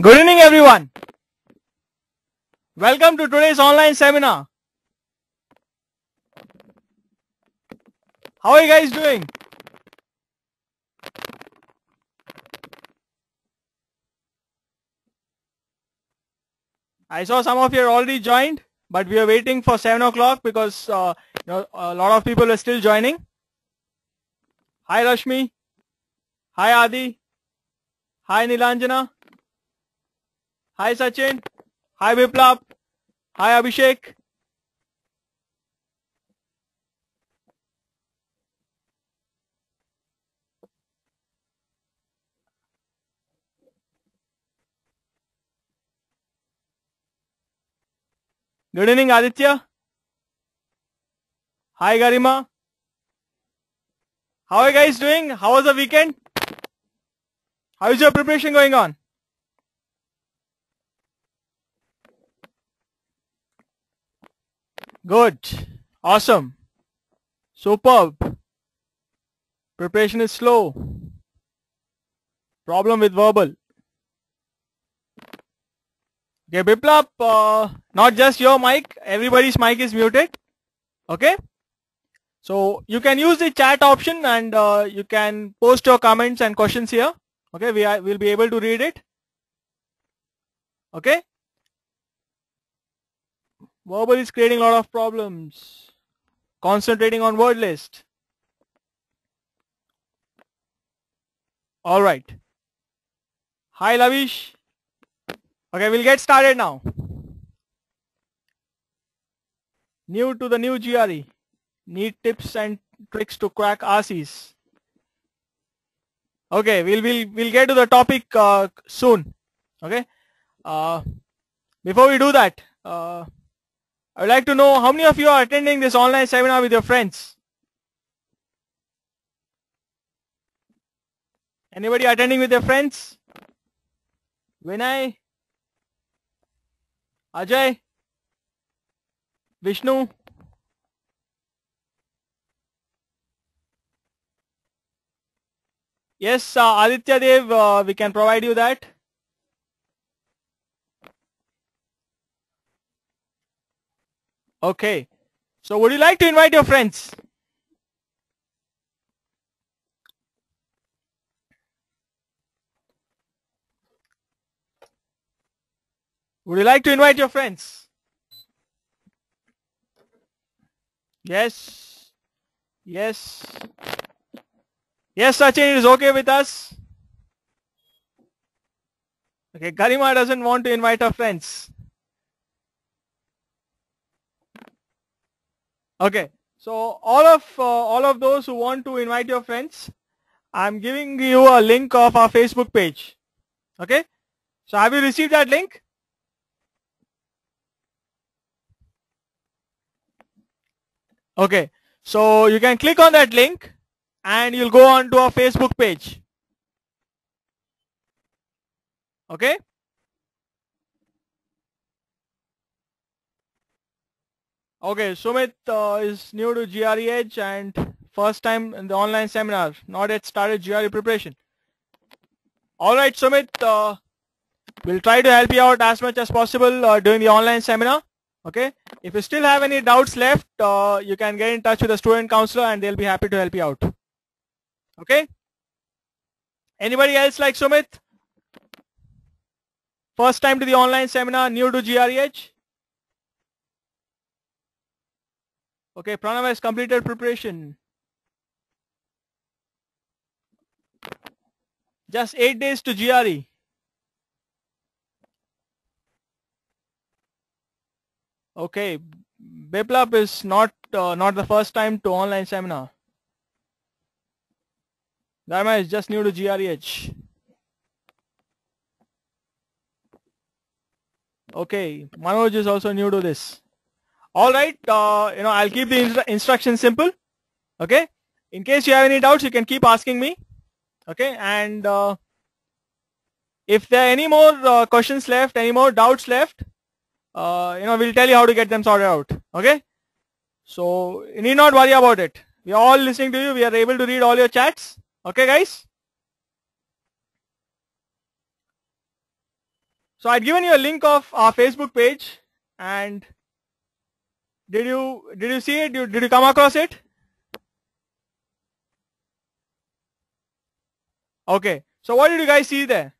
Good evening everyone. Welcome to today's online seminar. How are you guys doing? I saw some of you are already joined, but we are waiting for 7 o'clock because a lot of people are still joining. Hi Rashmi. Hi Adi. Hi Nilanjana. Hi Sachin. Hi Biplab. Hi Abhishek. Good evening Aditya. Hi Garima. How are you guys doing? How was the weekend? How is your preparation going on? Good. Awesome. Superb. Preparation is slow. Problem with verbal. Okay, Biplab, not just your mic, everybody's mic is muted. Okay. So you can use the chat option and you can post your comments and questions here. Okay, we'll be able to read it. Okay. Verbal is creating a lot of problems. Concentrating on Wordlist. Alright. Hi Lavish. Okay, we'll get started now. New to the new GRE. Need tips and tricks to crack RCs. Okay, we'll get to the topic soon. Okay. Before we do that, I would like to know how many of you are attending this online seminar with your friends. Anybody attending with your friends? Vinay, Ajay, Vishnu. Yes, Aditya Dev, we can provide you that. Okay. So would you like to invite your friends? Would you like to invite your friends? Yes. Yes. Yes, Sachin, it is okay with us. Okay, Garima doesn't want to invite her friends. Okay, so all of those who want to invite your friends, I'm giving you a link of our Facebook page. Okay, so have you received that link? Okay, so you can click on that link and you'll go on to our Facebook page. Okay. Okay, Sumit is new to GREedge and first time in the online seminar, not yet started GRE preparation. Alright Sumit, we'll try to help you out as much as possible during the online seminar. Okay, if you still have any doubts left, you can get in touch with the student counselor and they'll be happy to help you out. Okay. Anybody else like Sumit? First time to the online seminar, new to GREedge? Okay, Pranav has completed preparation. Just 8 days to GRE. Okay, Biplab is not the first time to online seminar. Dharma is just new to GREedge. Okay, Manoj is also new to this. Alright, I'll keep the instructions simple. Okay, in case you have any doubts, you can keep asking me. Okay, and if there are any more questions left, any more doubts left, we'll tell you how to get them sorted out. Okay, so you need not worry about it. We are all listening to you. We are able to read all your chats. Okay, guys. So I'd given you a link of our Facebook page, and did you see it? Did you come across it? Okay. So what did you guys see there?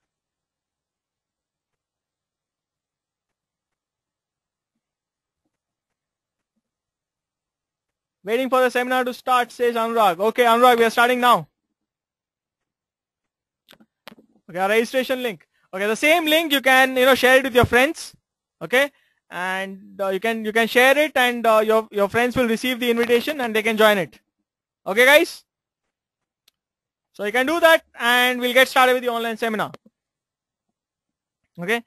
Waiting for the seminar to start, says Anurag. Okay, Anurag, we are starting now. Okay, our registration link. Okay, the same link you can share it with your friends. Okay, and you can share it, and your friends will receive the invitation and they can join it. Okay, guys. So you can do that, and we'll get started with the online seminar. Okay.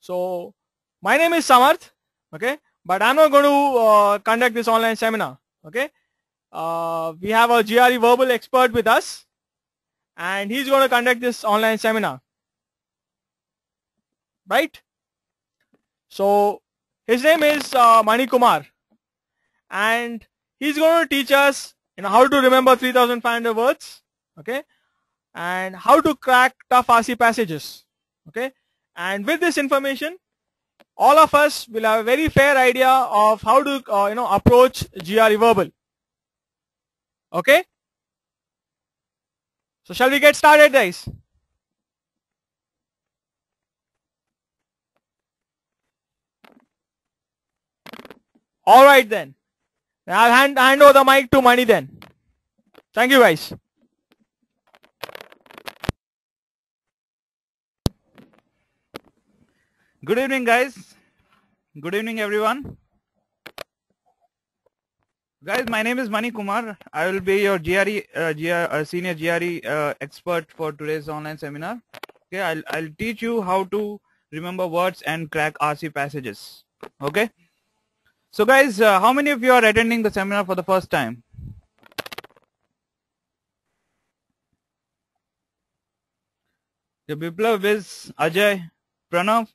So my name is Samarth. Okay, but I'm not going to conduct this online seminar. Okay, we have a GRE Verbal expert with us, and he's going to conduct this online seminar. Right? So his name is Mani Kumar, and he's going to teach us how to remember 3,500 words. Okay, and how to crack tough RC passages. Okay, and with this information, all of us will have a very fair idea of how to approach GRE Verbal. Okay, so shall we get started, guys? All right then. I'll hand over the mic to Mani then. Thank you, guys. Good evening, guys. Good evening, everyone. Guys, my name is Mani Kumar. I will be your senior GRE expert for today's online seminar. Okay, I'll teach you how to remember words and crack RC passages. Okay. So, guys, how many of you are attending the seminar for the first time? The Biplav, Viz, Ajay, Pranav,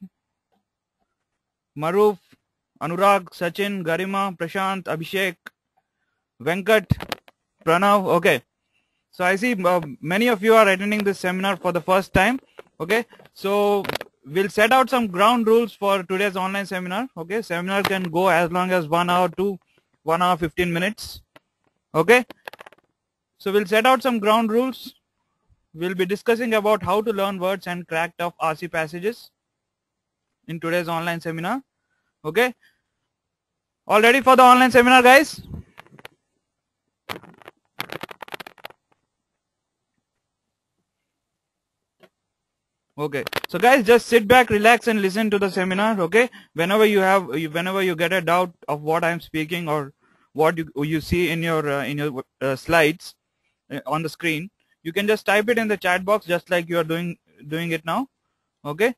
Maruf, Anurag, Sachin, Garima, Prashant, Abhishek, Venkat, Pranav. Okay, so I see many of you are attending this seminar for the first time. Okay, so we'll set out some ground rules for today's online seminar. Okay, seminar can go as long as 1 hour to 1 hour 15 minutes. Okay, so we'll set out some ground rules. We'll be discussing about how to learn words and crack tough RC passages in today's online seminar. Okay, all ready for the online seminar, guys? Okay, so guys, just sit back, relax, and listen to the seminar. Okay, whenever you get a doubt of what I'm speaking or what you see in your slides on the screen, you can just type it in the chat box, just like you are doing it now. Okay,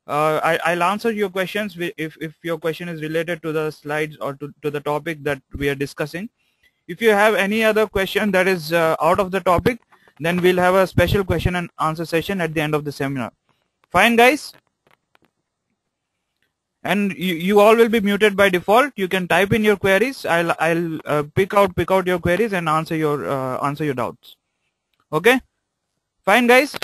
I'll answer your questions if your question is related to the slides or to the topic that we are discussing. If you have any other question that is out of the topic, then we'll have a special question and answer session at the end of the seminar. Fine, guys? And you all will be muted by default. You can type in your queries. I'll pick out your queries and answer your doubts. Okay? Fine, guys?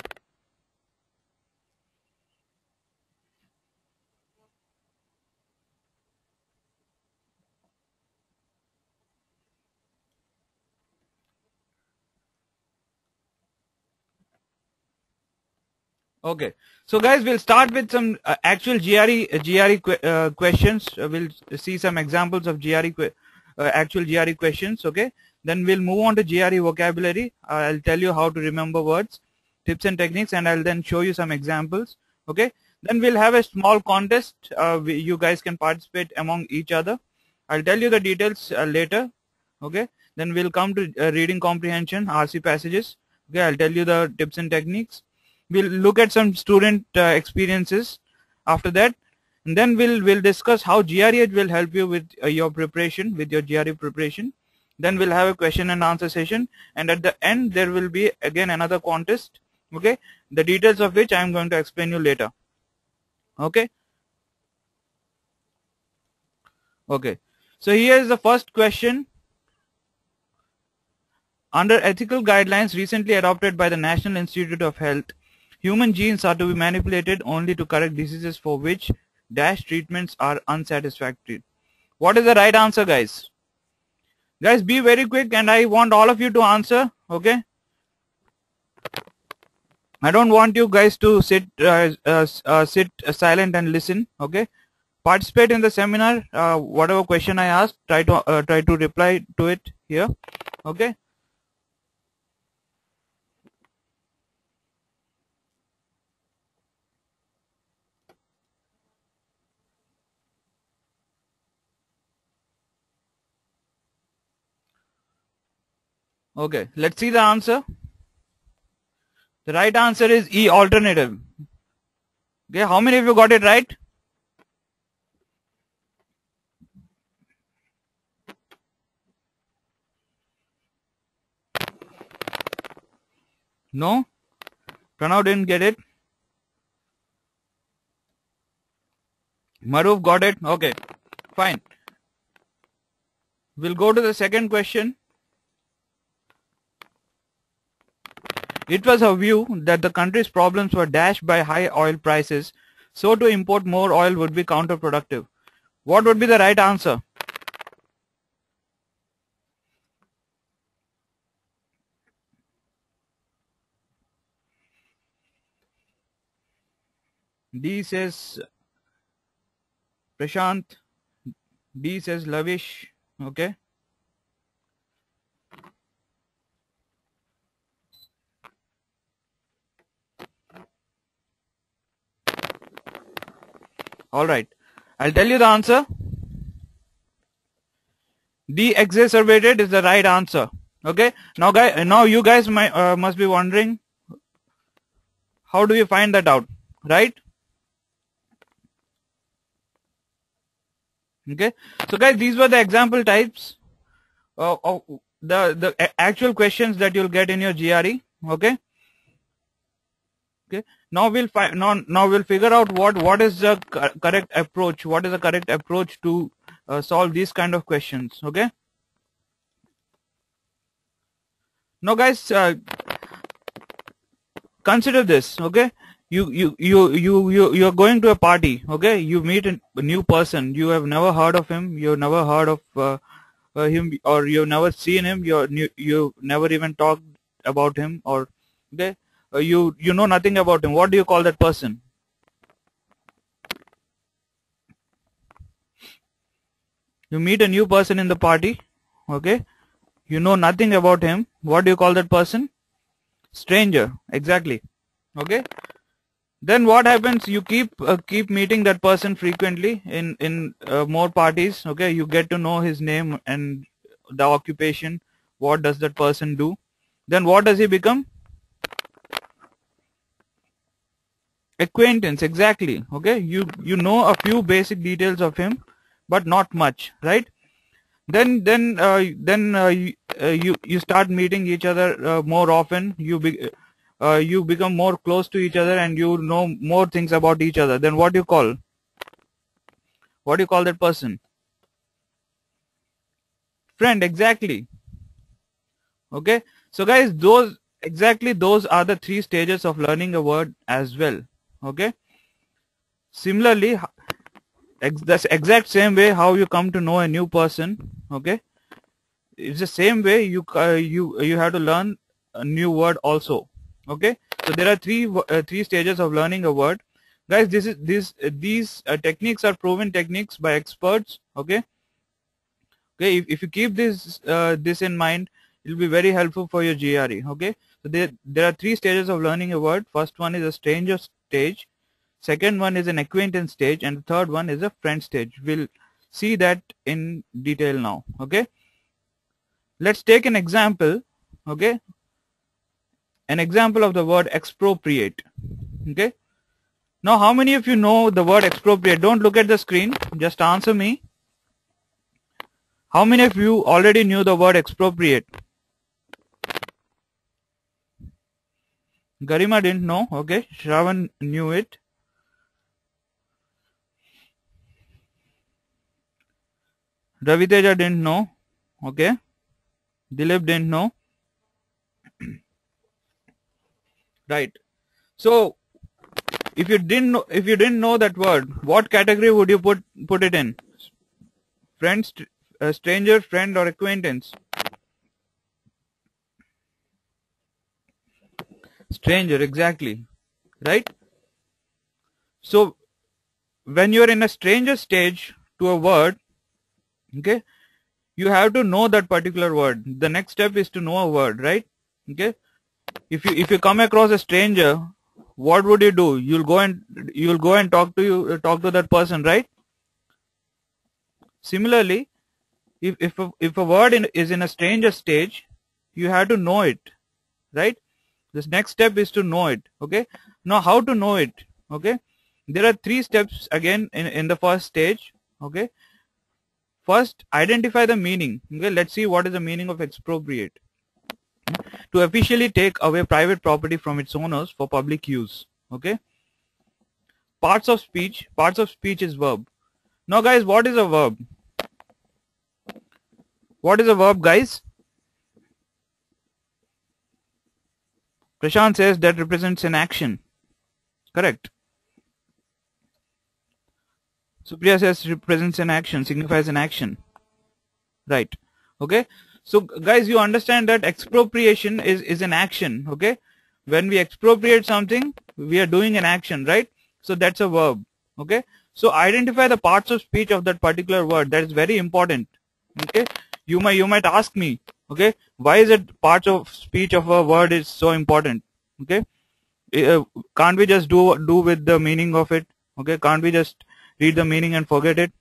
Okay, so guys, we'll start with some actual GRE questions. We'll see some examples of actual GRE questions. Okay, then we'll move on to GRE vocabulary. I'll tell you how to remember words, tips and techniques, and I'll then show you some examples. Okay, then we'll have a small contest. You guys can participate among each other. I'll tell you the details later. Okay, then we'll come to reading comprehension, RC passages. Okay, I'll tell you the tips and techniques. We'll look at some student experiences after that, and then we'll discuss how GRE will help you with your preparation, with your GRE preparation. Then we'll have a question and answer session, and at the end there will be again another contest. Okay, the details of which I'm going to explain you later. Okay. Okay. So here is the first question. Under ethical guidelines recently adopted by the National Institute of Health, Human genes are to be manipulated only to correct diseases for which dash treatments are unsatisfactory. What is the right answer, guys? Guys, be very quick, and I want all of you to answer. Okay, I don't want you guys to sit silent and listen. Okay, participate in the seminar. Whatever question I asked, try to reply to it here. Okay. Okay, let's see the answer. The right answer is E, alternative. Okay, how many of you got it right? No? Pranav didn't get it. Maruf got it. Okay, fine. We'll go to the second question. It was her view that the country's problems were dashed by high oil prices, so to import more oil would be counterproductive. What would be the right answer? D says Prashant. D says Lavish. Okay. Alright. I'll tell you the answer. D, exacerbated, is the right answer. Okay. Now you guys must be wondering, how do you find that out? Right? Okay. So guys, these were the example types of the actual questions that you'll get in your GRE. Okay. Okay. Now we'll figure out what is the correct approach. What is the correct approach to solve these kind of questions? Okay. Now guys, consider this. Okay. You're going to a party. Okay. You meet a new person. You have never heard of him. You've never heard of him, or you've never seen him. You never even talked about him. Or okay. You know nothing about him. What do you call that person? You meet a new person in the party. Okay. You know nothing about him. What do you call that person? Stranger. Exactly. Okay. Then what happens? You keep meeting that person frequently in more parties. Okay. You get to know his name and the occupation. What does that person do? Then what does he become? Acquaintance. Exactly. Okay. You know a few basic details of him, but not much, right? Then you start meeting each other more often. You become more close to each other, and you know more things about each other. Then what do you call? What do you call that person? Friend. Exactly. Okay. So guys, those are the 3 stages of learning a word as well. Okay. Similarly, the exact same way how you come to know a new person. Okay. It's the same way you have to learn a new word also. Okay. So there are three stages of learning a word, guys. These techniques are proven techniques by experts. Okay. Okay. If you keep this in mind, it will be very helpful for your GRE. Okay. So there are 3 stages of learning a word. First one is a stranger stage, second one is an acquaintance stage, and the third one is a friend stage. We'll see that in detail now. Okay. Let's take an example. Okay. An example of the word expropriate. Okay. Now how many of you know the word expropriate? Don't look at the screen, just answer me. How many of you already knew the word expropriate? Garima didn't know. Okay. Shravan knew it. Raviteja didn't know. Okay. Dilip didn't know. Right. So if you didn't know that word, what category would you put it in? Friend, stranger, friend, or acquaintance? Stranger, exactly, right? So when you're in a stranger stage to a word, okay, you have to know that particular word. The next step is to know a word, right? Okay. If you come across a stranger, what would you do? You'll go and talk to that person, right? Similarly, if a word is in a stranger stage, you have to know it, right? This next step is to know it. Okay. Now how to know it? Okay. There are 3 steps again in the first stage. Okay. First, identify the meaning. Okay. Let's see what is the meaning of expropriate. To officially take away private property from its owners for public use. Okay. Parts of speech. Parts of speech is verb. Now guys, what is a verb? What is a verb, guys? Prashant says that represents an action. Correct. Supriya says represents an action, signifies an action. Right. Okay. So guys, you understand that expropriation is an action. Okay. When we expropriate something, we are doing an action, right? So that's a verb. Okay. So identify the parts of speech of that particular word. That is very important. Okay. You might ask me, okay, why is it parts of speech of a word is so important? Okay. Can't we just do with the meaning of it? Okay. Can't we just read the meaning and forget it?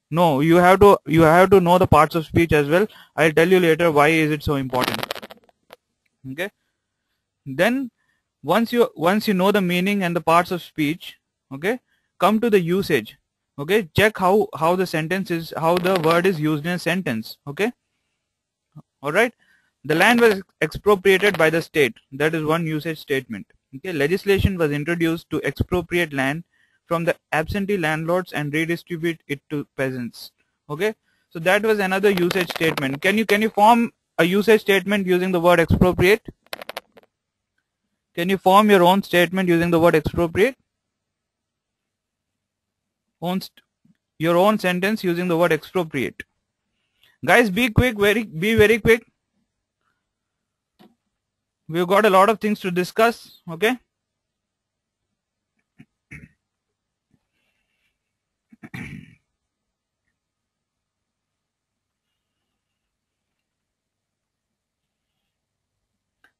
No, you have to know the parts of speech as well. I'll tell you later why is it so important. Okay. Then once you know the meaning and the parts of speech, okay, come to the usage. Okay, check how the word is used in a sentence. Okay. All right. The land was expropriated by the state. That is one usage statement. Okay. Legislation was introduced to expropriate land from the absentee landlords and redistribute it to peasants. Okay. So that was another usage statement. Can you form a usage statement using the word expropriate? Can you form your own statement using the word expropriate? Your own sentence using the word expropriate. Guys, be quick, be very quick. We've got a lot of things to discuss. Okay.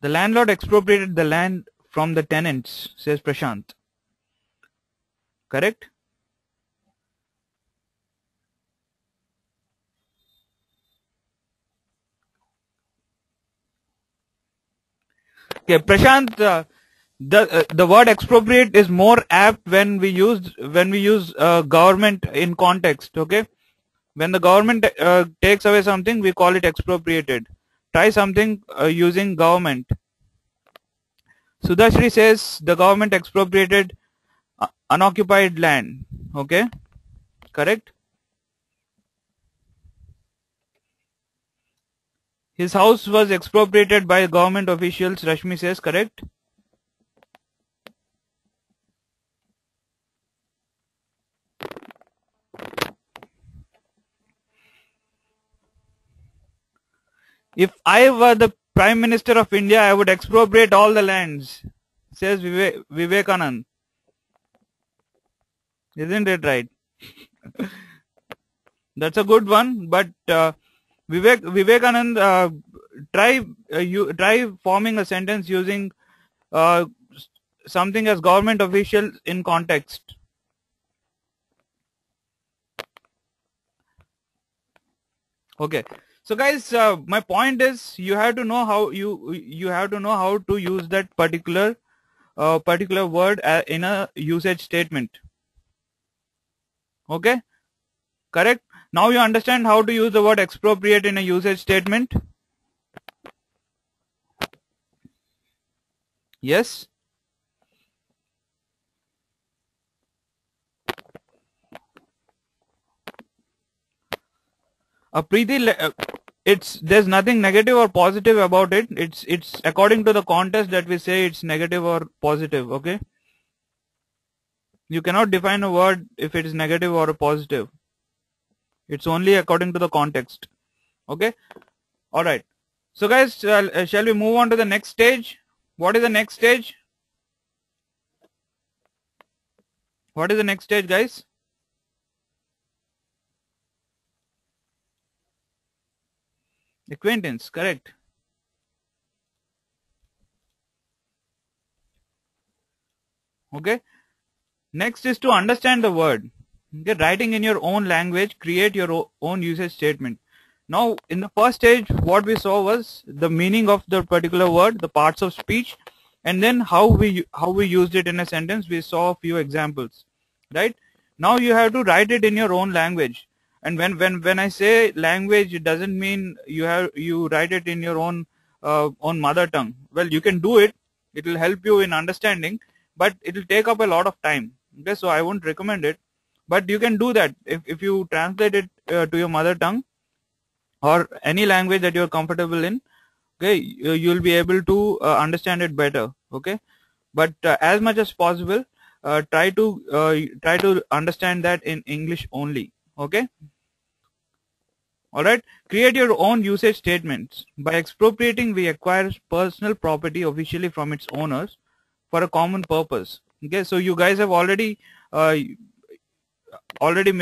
The landlord expropriated the land from the tenants, says Prashant. Correct? Okay, Prashant, the word expropriate is more apt when we use government in context. Okay, when the government takes away something, we call it expropriated. Try something using government. Sudhashri says the government expropriated unoccupied land. Okay, correct. His house was expropriated by government officials. Rashmi says correct. If I were the Prime Minister of India, I would expropriate all the lands, says Vivekanand. Isn't it right? That's a good one, but Vivekanand, try forming a sentence using something as government official in context. Okay. So guys, my point is you have to know how to use that particular word in a usage statement. Okay, correct. Now you understand how to use the word expropriate in a usage statement. Yes. Preeti, there's nothing negative or positive about it. It's according to the context that we say it's negative or positive. Okay, you cannot define a word if it is negative or a positive. It's only according to the context. Okay, all right. So guys, shall we move on to the next stage? What is the next stage? What is the next stage, guys? Acquaintance, correct. Okay, next is to understand the word. Okay, writing in your own language, create your own usage statement. Now in the first stage, what we saw was the meaning of the particular word, the parts of speech, and then how we used it in a sentence. We saw a few examples, right? Now you have to write it in your own language. And when I say language, it doesn't mean you write it in your own mother tongue. Well, you can do it. It will help you in understanding, but it will take up a lot of time. Okay, so I won't recommend it, but you can do that if you translate it to your mother tongue or any language that you're comfortable in. Okay, you'll be able to understand it better. Okay, but as much as possible, try to understand that in English only. Okay, all right. Create your own usage statements. By expropriating, we acquire personal property officially from its owners for a common purpose. Okay, so you guys have already may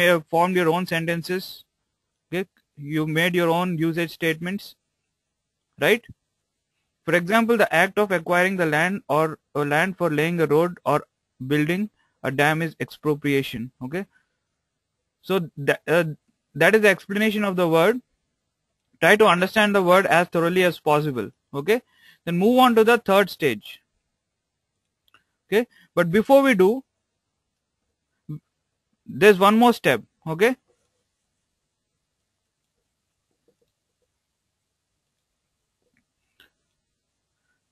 have formed your own sentences. Okay, you made your own usage statements, right? For example, the act of acquiring the land or land for laying a road or building a dam is expropriation. Okay, so that is the explanation of the word. Try to understand the word as thoroughly as possible. Okay, then move on to the third stage. Okay, but before we do, there's one more step. Okay,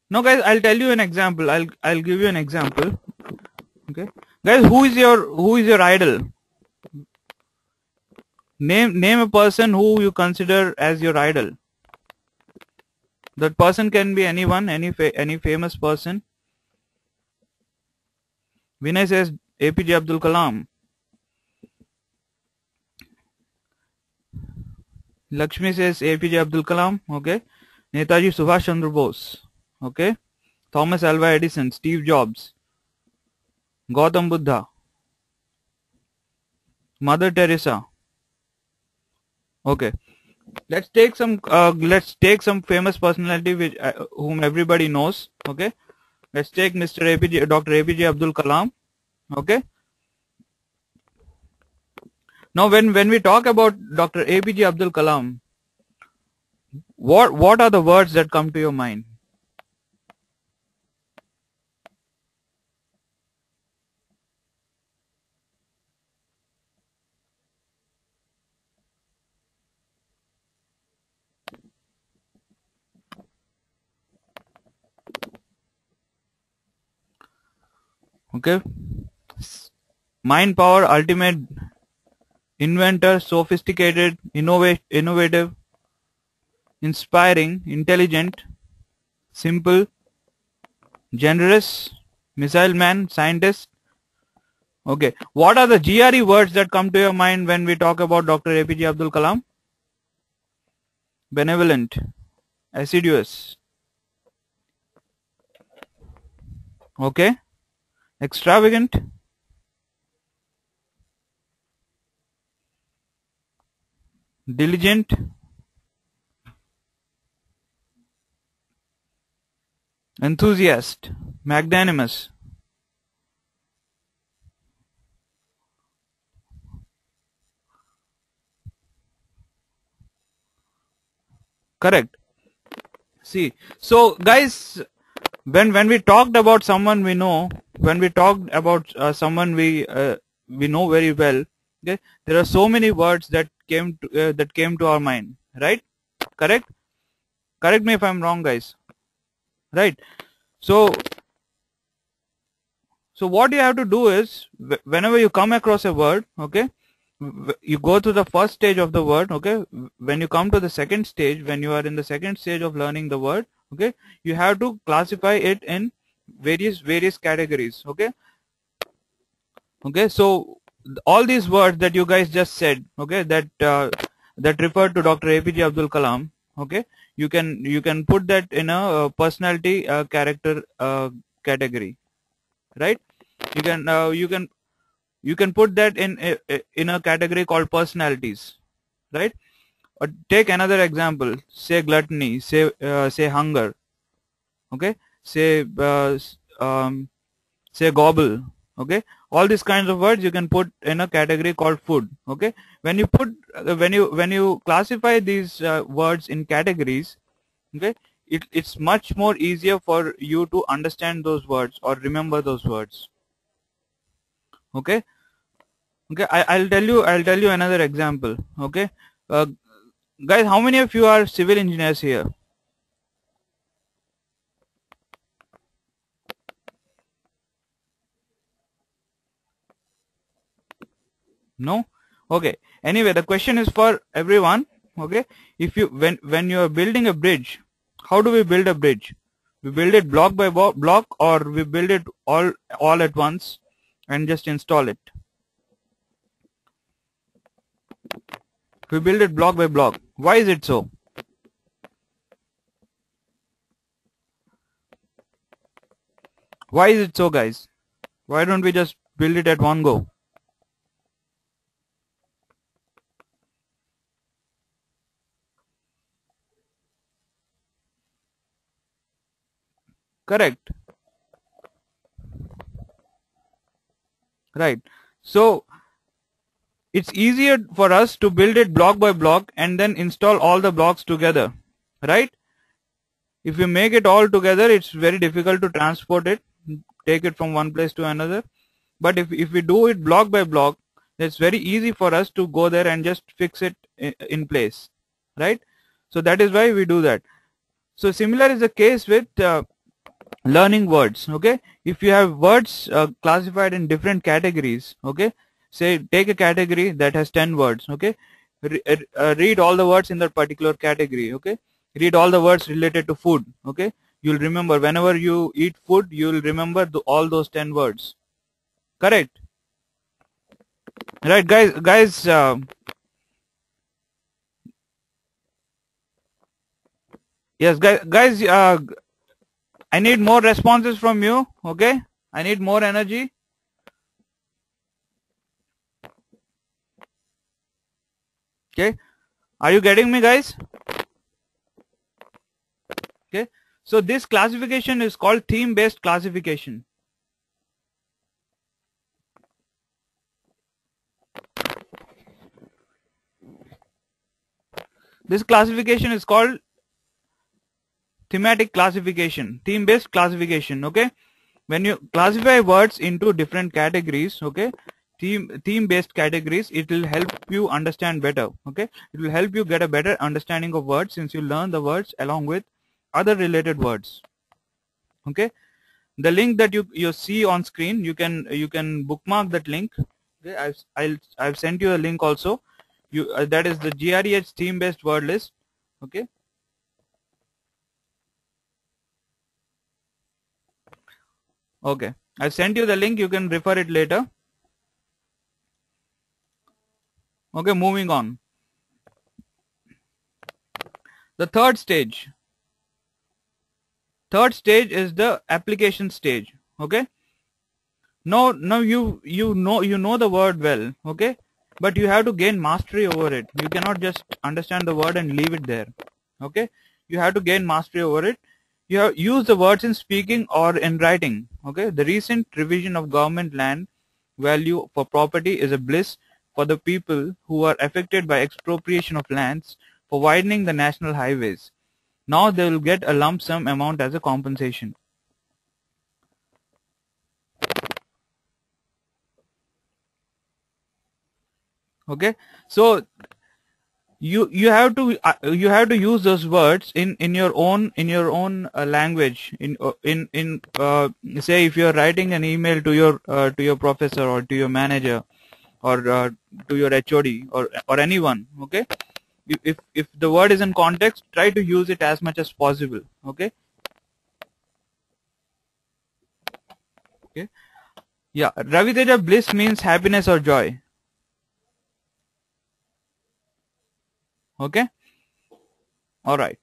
now guys, I'll tell you an example. I'll give you an example. Okay, guys, who is your idol? Name a person who you consider as your idol. That person can be anyone, any famous person. Vinay says APJ Abdul Kalam. Lakshmi says APJ Abdul Kalam. Okay. Netaji Subhash Chandra Bose. Okay. Thomas Alva Edison, Steve Jobs, Gautam Buddha, Mother Teresa. Okay. Let's take some famous personality which whom everybody knows. Okay. Let's take Dr. APJ Abdul Kalam. Okay. Now when we talk about Dr. APJ Abdul Kalam, what are the words that come to your mind? Okay. Mind power, ultimate, inventor, sophisticated, innovative, inspiring, intelligent, simple, generous, missile man, scientist. Okay, what are the GRE words that come to your mind when we talk about Dr. APJ Abdul Kalam? Benevolent, assiduous, okay, extravagant, diligent, enthusiast, magnanimous. Correct. See, so guys, when we talked about someone we know, when we talked about someone we know very well, okay, there are so many words that came to our mind, right? Correct me if I'm wrong, guys, right? So what you have to do is, whenever you come across a word, okay, you go to the first stage of the word, okay? When you come to the second stage, when you are in the second stage of learning the word, okay, you have to classify it in various categories, okay? Okay, so all these words that you guys just said, okay, that refer to Dr. APJ Abdul Kalam, okay, you can put that in a personality character category, right? You can put that in a category called personalities, right? Or take another example, say gluttony, say hunger, okay, say say gobble, okay. All these kinds of words you can put in a category called food, okay. When you put when you classify these words in categories, okay, it's much more easier for you to understand those words or remember those words, okay. Okay, I'll tell you another example, okay. uh, Guys, how many of you are civil engineers here? No? Okay. Anyway, the question is for everyone. Okay. If you when you are building a bridge, how do we build a bridge? We build it block by block, or we build it all at once and just install it. We build it block by block. Why is it so? Why is it so, guys? Why don't we just build it at one go? Correct. Right. So it's easier for us to build it block by block and then install all the blocks together, right? If you make it all together, it's very difficult to transport it, take it from one place to another. But if we do it block by block, it's very easy for us to go there and just fix it in place, right? So that is why we do that. So similar is the case with learning words, okay. If you have words classified in different categories, okay, say take a category that has 10 words, okay, read all the words in that particular category, okay. Read all the words related to food, okay. You'll remember whenever you eat food, you'll remember all those 10 words. Correct? Right, guys, yes, guys, I need more responses from you, okay. I need more energy. Okay, are you getting me, guys? Okay, so this classification is called theme-based classification. This classification is called thematic classification, theme-based classification, okay. When you classify words into different categories, okay, theme-based categories, it will help you understand better, okay. It will help you get a better understanding of words since you learn the words along with other related words, okay. The link that you see on screen, you can bookmark that link, okay. I've sent you a link also. That is the GREH theme-based word list, okay. Okay, I've sent you the link, you can refer it later. Okay, moving on. The third stage is the application stage, okay. Now you know the word well, okay, but you have to gain mastery over it. You cannot just understand the word and leave it there, okay. You have to gain mastery over it. You have use the words in speaking or in writing, okay. The recent revision of government land value for property is a bliss for the people who are affected by expropriation of lands for widening the national highways. Now they will get a lump sum amount as a compensation. Okay, so you have to use those words in your own language, say if you're writing an email to your professor or to your manager, or to your HOD or anyone. Okay, if the word is in context, try to use it as much as possible. Okay. Okay. Yeah, Raviteja, bliss means happiness or joy. Okay. All right.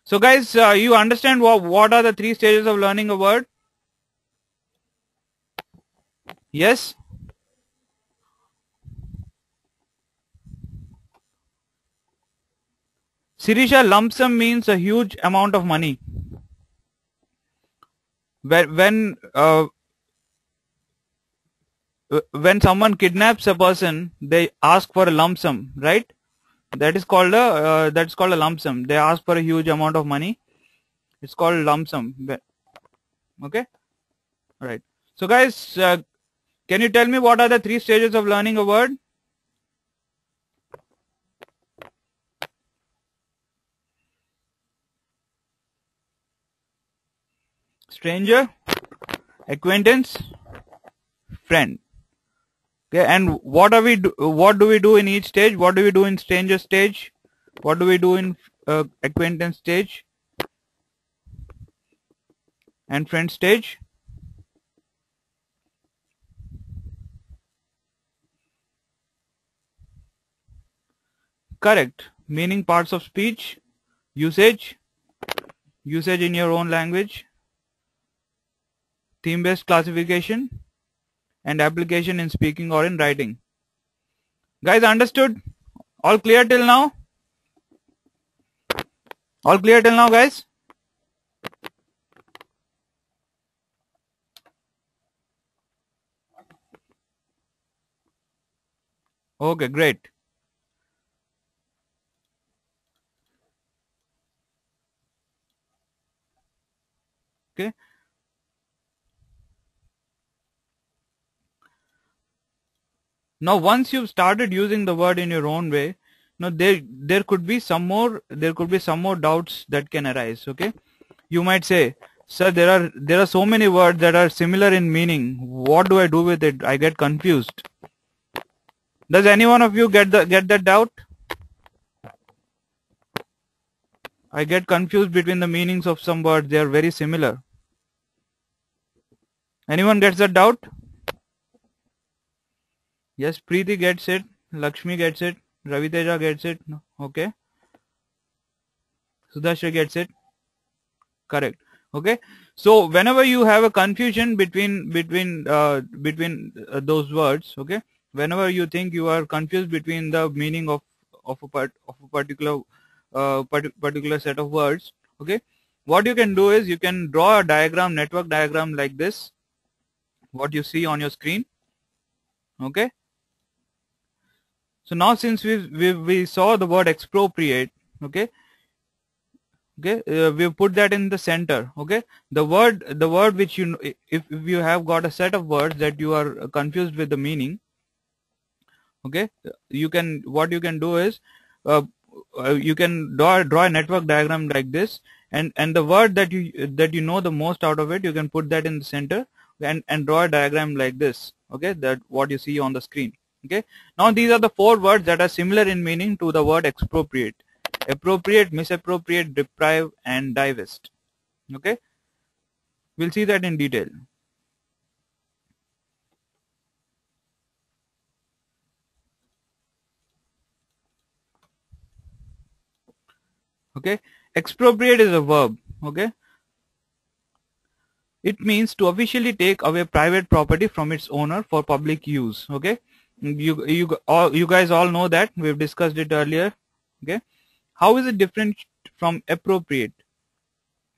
So guys, you understand what are the 3 stages of learning a word? Yes. Sirisha, lump sum means a huge amount of money. When someone kidnaps a person, they ask for a lump sum, right? That's called a lump sum. They ask for a huge amount of money. It's called lump sum. Okay. All right. So guys, can you tell me what are the 3 stages of learning a word? Stranger, acquaintance, friend. Okay, and what do we do in each stage? What do we do in stranger stage? What do we do in acquaintance stage and friend stage? Correct. Meaning, parts of speech, usage in your own language, theme based classification, and application in speaking or in writing. Guys, understood? All clear till now? All clear till now, guys? Okay, great. Okay. Now, once you've started using the word in your own way, now there could be some more doubts that can arise. Okay, you might say, sir, there are so many words that are similar in meaning. What do I do with it? I get confused. Does any one of you get that doubt? I get confused between the meanings of some words. They are very similar. Anyone gets that doubt? Yes, Preeti gets it. Lakshmi gets it. Raviteja gets it. No. Okay. Sudhashra gets it. Correct. Okay. So whenever you have a confusion between those words, okay, whenever you think you are confused between the meaning of a particular set of words, okay, what you can do is you can draw a diagram, network diagram like this, what you see on your screen. Okay. So now since we saw the word expropriate, okay, we put that in the center. Okay, the word which if you have got a set of words that you are confused with the meaning, okay, what you can do is you can draw a network diagram like this, and the word that you know the most out of it, you can put that in the center and draw a diagram like this. Okay, that what you see on the screen. Okay, now these are the 4 words that are similar in meaning to the word expropriate: appropriate, misappropriate, deprive, and divest. Okay, we'll see that in detail. Okay, expropriate is a verb. Okay, it means to officially take away private property from its owner for public use. Okay, you guys all know that we've discussed it earlier. Okay, how is it different from appropriate?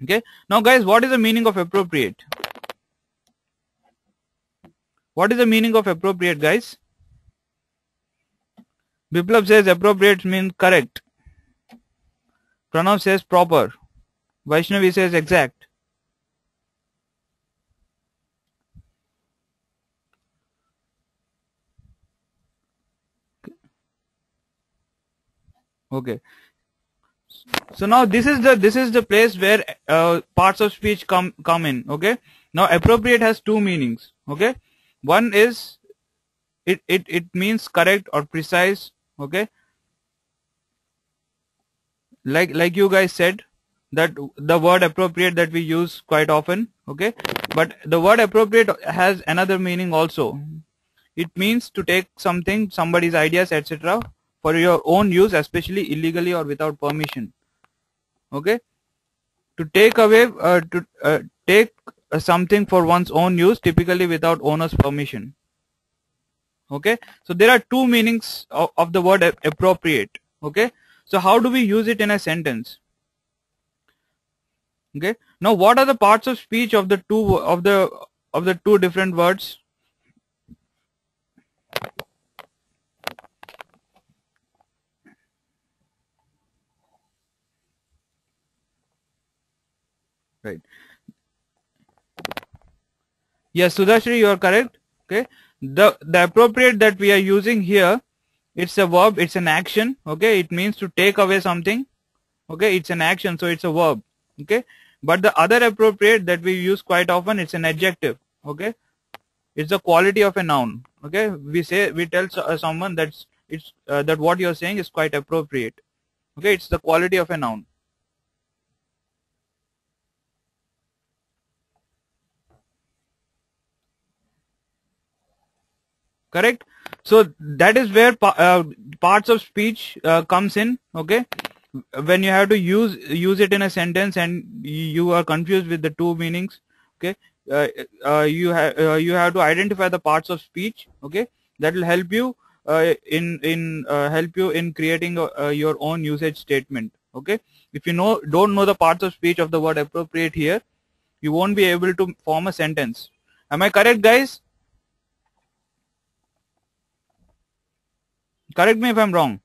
Okay, now guys, what is the meaning of appropriate? What is the meaning of appropriate, guys? Biplav says appropriate means correct. Pranav says proper. Vaishnavi says exact. Okay. So now this is the place where parts of speech come in. Okay. Now appropriate has 2 meanings. Okay. One is it means correct or precise. Okay, like you guys said that the word appropriate that we use quite often. Okay, but the word appropriate has another meaning also. It means to take something, somebody's ideas, etc., for your own use, especially illegally or without permission. Okay, to take away, to take something for one's own use, typically without owner's permission. Okay, so there are two meanings of the word appropriate. Okay, so how do we use it in a sentence? Okay, now what are the parts of speech of the two different words? Right. Yes, Sudhashri, you are correct. Okay, the appropriate that we are using here, it's a verb, it's an action. Okay, it means to take away something. Okay, it's an action, so it's a verb. Okay, but the other appropriate that we use quite often, it's an adjective. Okay, it's the quality of a noun. Okay, we tell someone that what you're saying is quite appropriate. Okay, it's the quality of a noun. Correct. So that is where parts of speech comes in. Okay, when you have to use it in a sentence and you are confused with the two meanings. Okay, you have to identify the parts of speech. Okay, that will help you in creating your own usage statement. Okay, if you don't know the parts of speech of the word appropriate here, you won't be able to form a sentence. Am I correct, guys? Correct me if I'm wrong.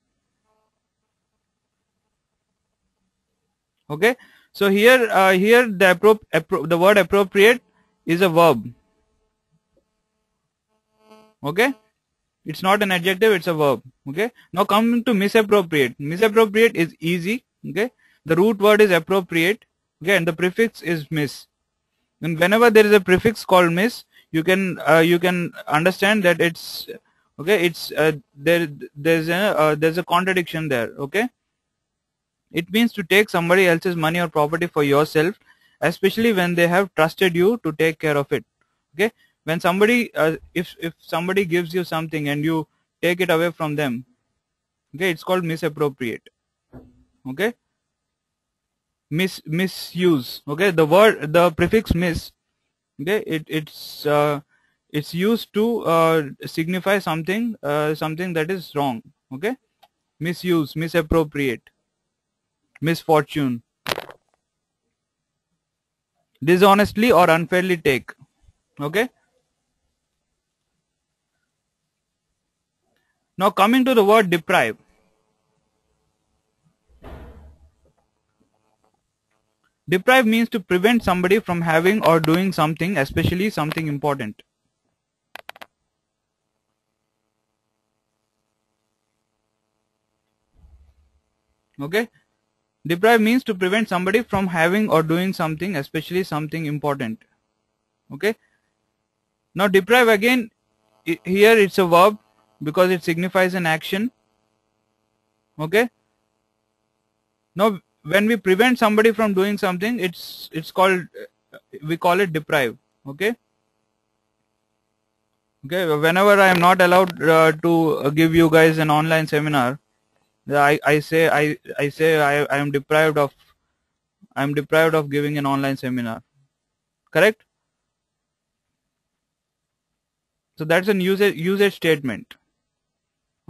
Okay, so here the word appropriate is a verb. Okay, it's not an adjective, it's a verb. Okay, now coming to misappropriate. Misappropriate is easy. Okay, the root word is appropriate. Okay, and the prefix is mis. And whenever there is a prefix called mis, you can understand that it's okay. It's there's a contradiction there. Okay, it means to take somebody else's money or property for yourself, especially when they have trusted you to take care of it. Okay, when somebody if somebody gives you something and you take it away from them, okay, it's called misappropriate. Okay, misuse. Okay, the prefix mis, okay, it's used to signify something that is wrong. Okay, misuse, misappropriate, misfortune, dishonestly or unfairly take. Okay, now coming to the word deprive. Deprive means to prevent somebody from having or doing something, especially something important. Okay, deprive means to prevent somebody from having or doing something, especially something important. Okay, now deprive again, here it's a verb because it signifies an action. Okay, now when we prevent somebody from doing something, it's called, we call it deprive. Okay, okay, whenever I am not allowed to give you guys an online seminar, I say I am deprived of giving an online seminar. Correct? So that's a usage statement.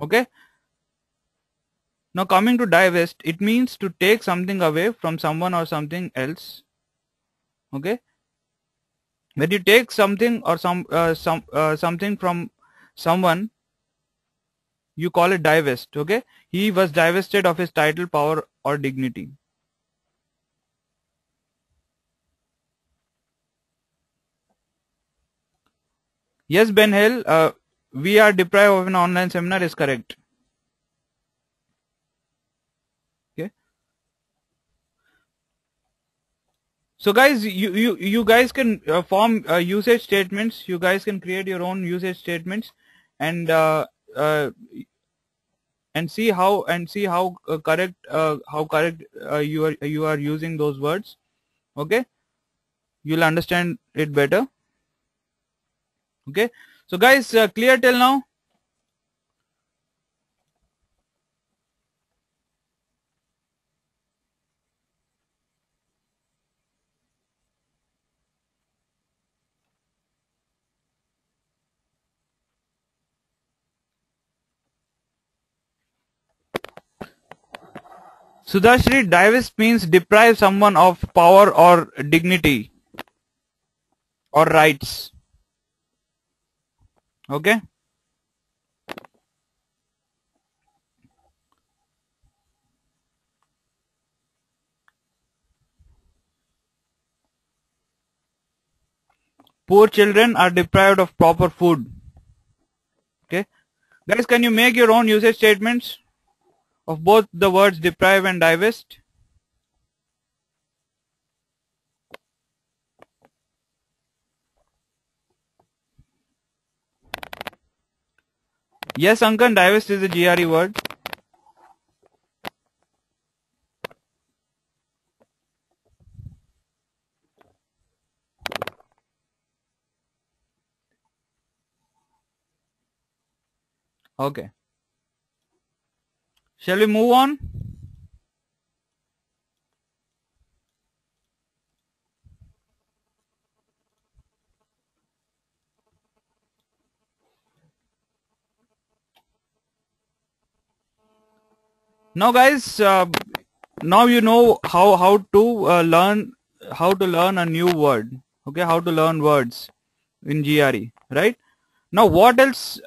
Okay, now coming to divest, it means to take something away from someone or something else. Okay, when you take something or something from someone, you call it divest. Okay, he was divested of his title, power or dignity. Yes, Ben Hill, we are deprived of an online seminar is correct. Okay, so guys, you guys can form usage statements. You guys can create your own usage statements, and see how correct you are using those words. Okay, you'll understand it better. Okay, so guys, clear till now? Sudhashri, divest means deprive someone of power or dignity or rights. Okay. Poor children are deprived of proper food. Okay. Guys, can you make your own usage statements of both the words deprive and divest? Yes, Ankan, divest is a GRE word. Okay. Shall we move on? Now guys, now you know how to learn a new word. Okay, how to learn words in GRE, right? Now what else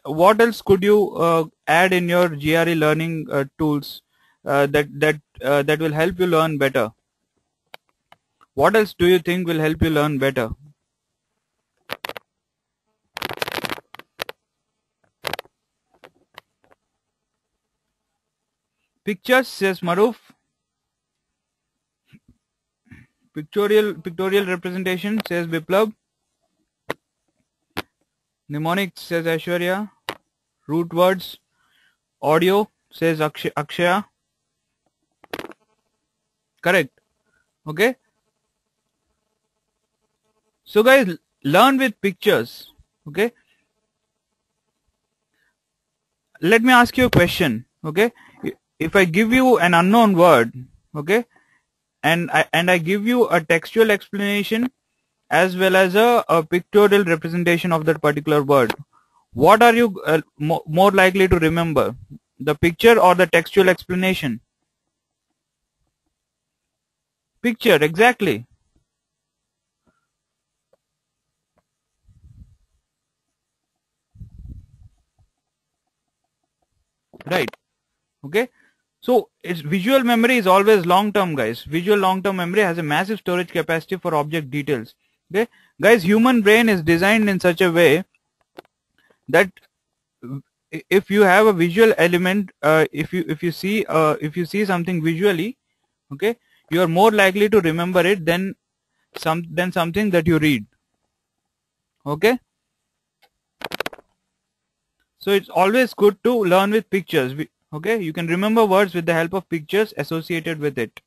could you add in your GRE learning tools that will help you learn better? What else do you think will help you learn better? Pictures, says Maruf. Pictorial representation, says Biplab. Mnemonics, says Aishwarya. Root words. Audio, says Akshaya. Correct. Okay. So guys, learn with pictures. Okay. Let me ask you a question. Okay. If I give you an unknown word, okay, and I give you a textual explanation as well as a pictorial representation of that particular word, what are you more likely to remember, the picture or the textual explanation? Picture, exactly. Right. Okay. So its visual memory is always long term, guys. Visual long term memory has a massive storage capacity for object details. Okay, guys, human brain is designed in such a way that if you have a visual element, if you see something visually, okay, you are more likely to remember it than something that you read. Okay, so it's always good to learn with pictures. Okay, you can remember words with the help of pictures associated with it.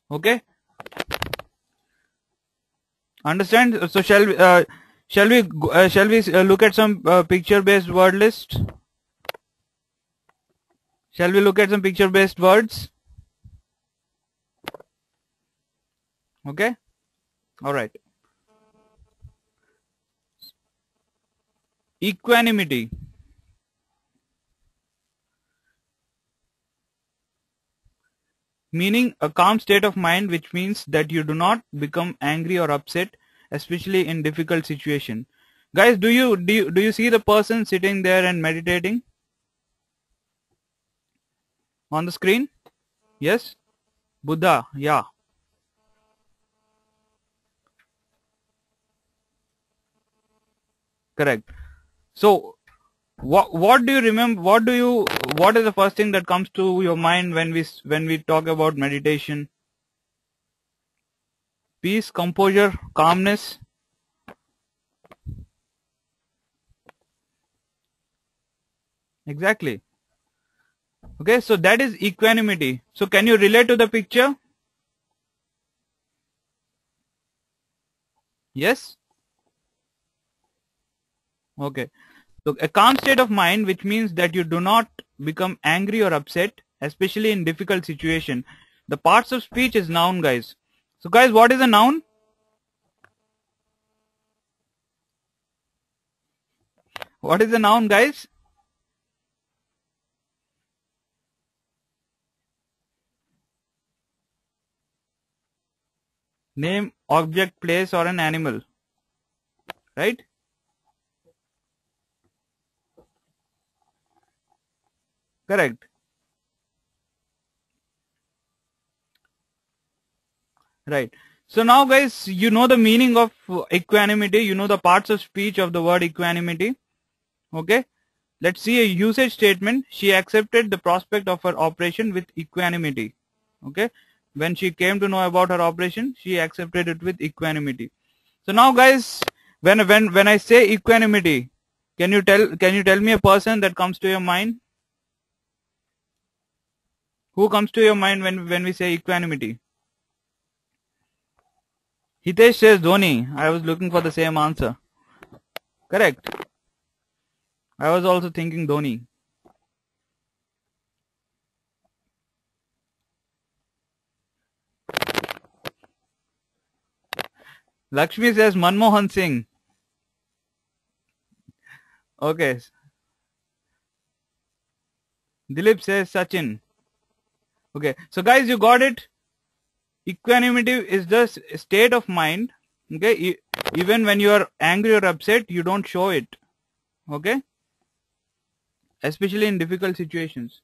Okay, understand? So shall we look at some picture based word list? Shall we look at some picture based words? Okay, all right. Equanimity, meaning a calm state of mind, which means that you do not become angry or upset, especially in difficult situation. Guys, do you see the person sitting there and meditating on the screen? Yes, Buddha. Yeah, correct. So what do you remember, what is the first thing that comes to your mind when we talk about meditation? peace, composure, calmness. Exactly. Okay, so that is equanimity. So can you relate to the picture? Yes? Okay. So a calm state of mind, which means that you do not become angry or upset, especially in difficult situation. The parts of speech is noun, guys. So guys, what is a noun? What is a noun, guys? Name, object, place, or an animal. Right? Correct. Right. So now guys, you know the meaning of equanimity. You know the parts of speech of the word equanimity. Okay. Let's see a usage statement. She accepted the prospect of her operation with equanimity. Okay. When she came to know about her operation, she accepted it with equanimity. So now guys, when I say equanimity, can you tell me a person that comes to your mind? Who comes to your mind when we say equanimity? Hitesh says Dhoni. I was looking for the same answer. Correct. I was also thinking Dhoni. Lakshmi says Manmohan Singh. Okay. Dilip says Sachin. Okay. So guys, you got it. Equanimity is the state of mind. Okay. Even when you are angry or upset, you don't show it. Okay. Especially in difficult situations.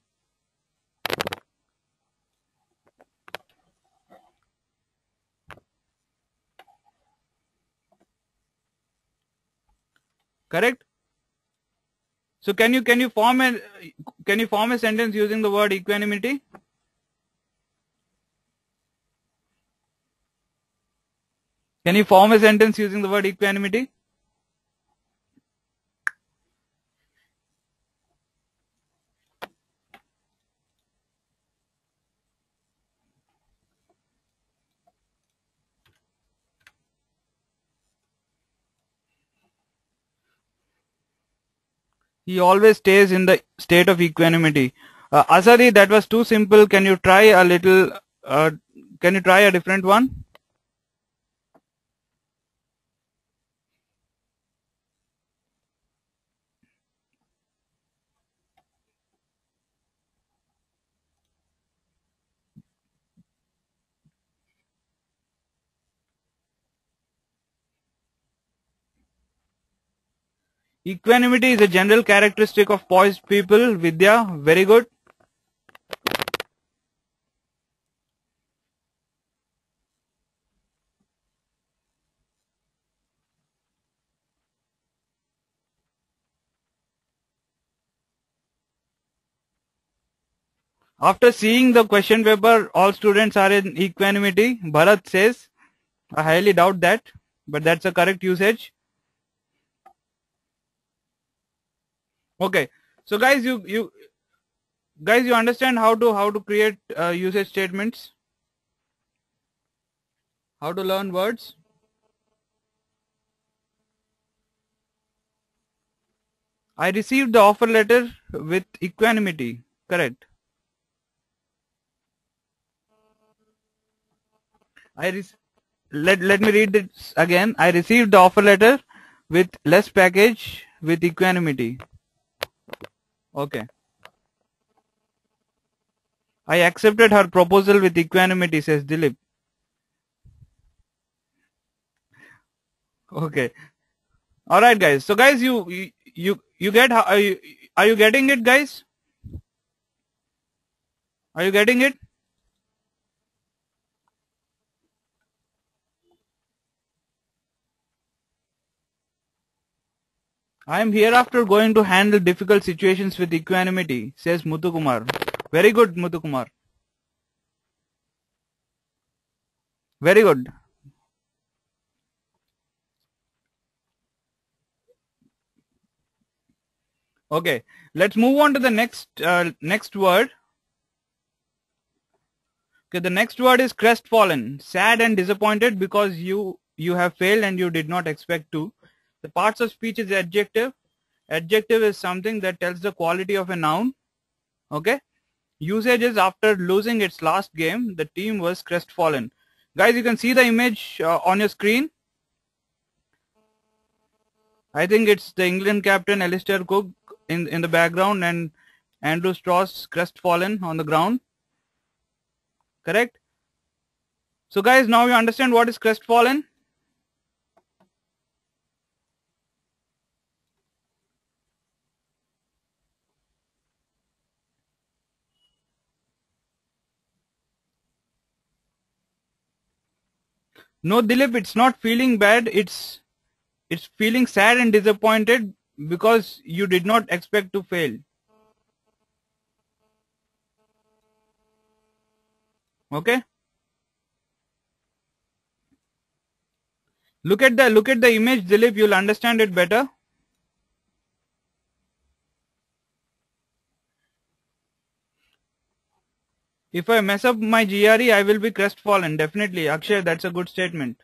Correct. So can you form a sentence using the word equanimity? Can you form a sentence using the word equanimity? He always stays in the state of equanimity. Asadi, that was too simple. Can you try a little? Can you try a different one? Equanimity is a general characteristic of poised people. Vidya, very good. After seeing the question paper, all students are in equanimity. Bharat says, I highly doubt that, but that's a correct usage. Okay, so guys, you understand how to create usage statements, how to learn words. I received the offer letter with equanimity. Correct. Let me read this again. I received the offer letter with less package with equanimity. Okay. I accepted her proposal with equanimity, says Dilip. Okay. All right, guys. So, guys, you get how are you getting it, guys? Are you getting it? I am hereafter going to handle difficult situations with equanimity, says Muthukumar. Very good, Muthukumar. Very good. Okay, let's move on to the next word. Okay, the next word is crestfallen, sad and disappointed because you have failed and you did not expect to. The parts of speech is adjective. Adjective is something that tells the quality of a noun. Okay, usage is after losing its last game, the team was crestfallen. Guys, you can see the image on your screen. I think it's the England captain Alistair Cook in the background and Andrew Strauss crestfallen on the ground. Correct? So guys, now you understand what is crestfallen? No, Dilip, it's not feeling bad. It's feeling sad and disappointed because you did not expect to fail. Okay? Look at the image, Dilip, you'll understand it better. If I mess up my GRE, I will be crestfallen. Definitely. Akshay, that's a good statement.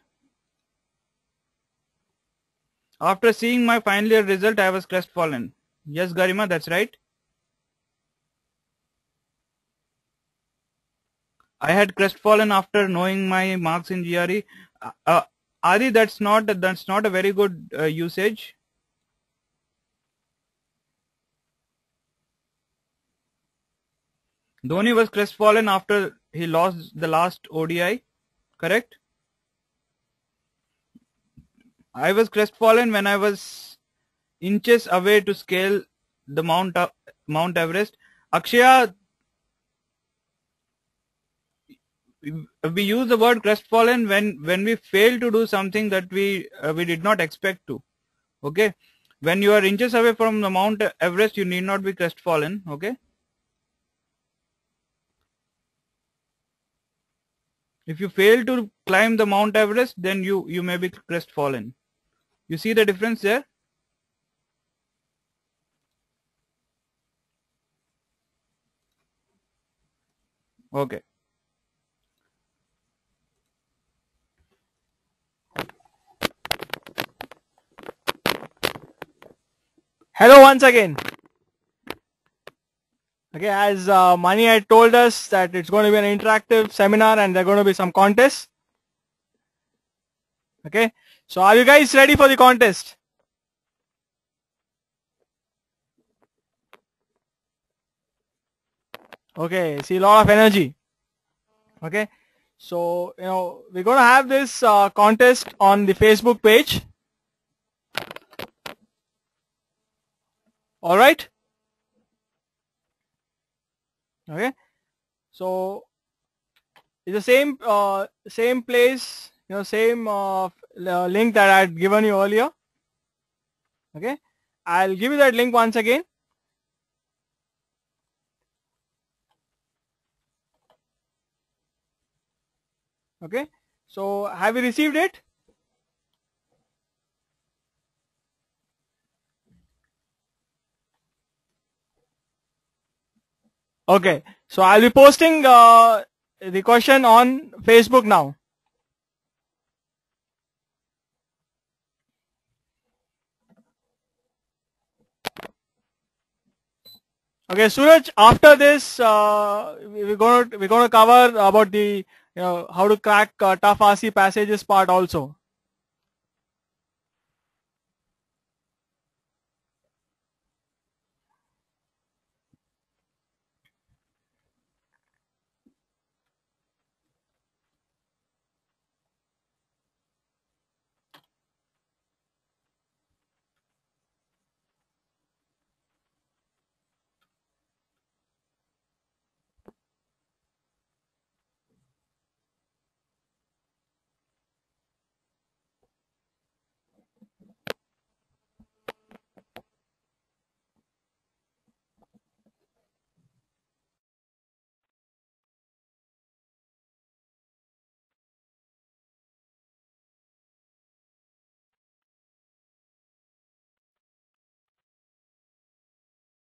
After seeing my final year result, I was crestfallen. Yes, Garima, that's right. I had crestfallen after knowing my marks in GRE. Adi, that's not a very good usage. Dhoni was crestfallen after he lost the last ODI, correct? I was crestfallen when I was inches away to scale the Mount Everest. Akshaya, we use the word crestfallen when we fail to do something that we did not expect to. Okay, when you are inches away from the Mount Everest, you need not be crestfallen. Okay, if you fail to climb the Mount Everest, then you may be crestfallen. You see the difference there? Okay. Hello once again. Okay, as Mani had told us that it's going to be an interactive seminar and there are going to be some contests. Okay, so are you guys ready for the contest? Okay, see a lot of energy. Okay, so we're going to have this contest on the Facebook page. All right. Okay, so it's the same place, same link that I had given you earlier. Okay, I'll give you that link once again. Okay, so have you received it? Okay, so I'll be posting the question on Facebook now. Okay, Suraj, after this, we're gonna cover about the how to crack tough RC passages part also.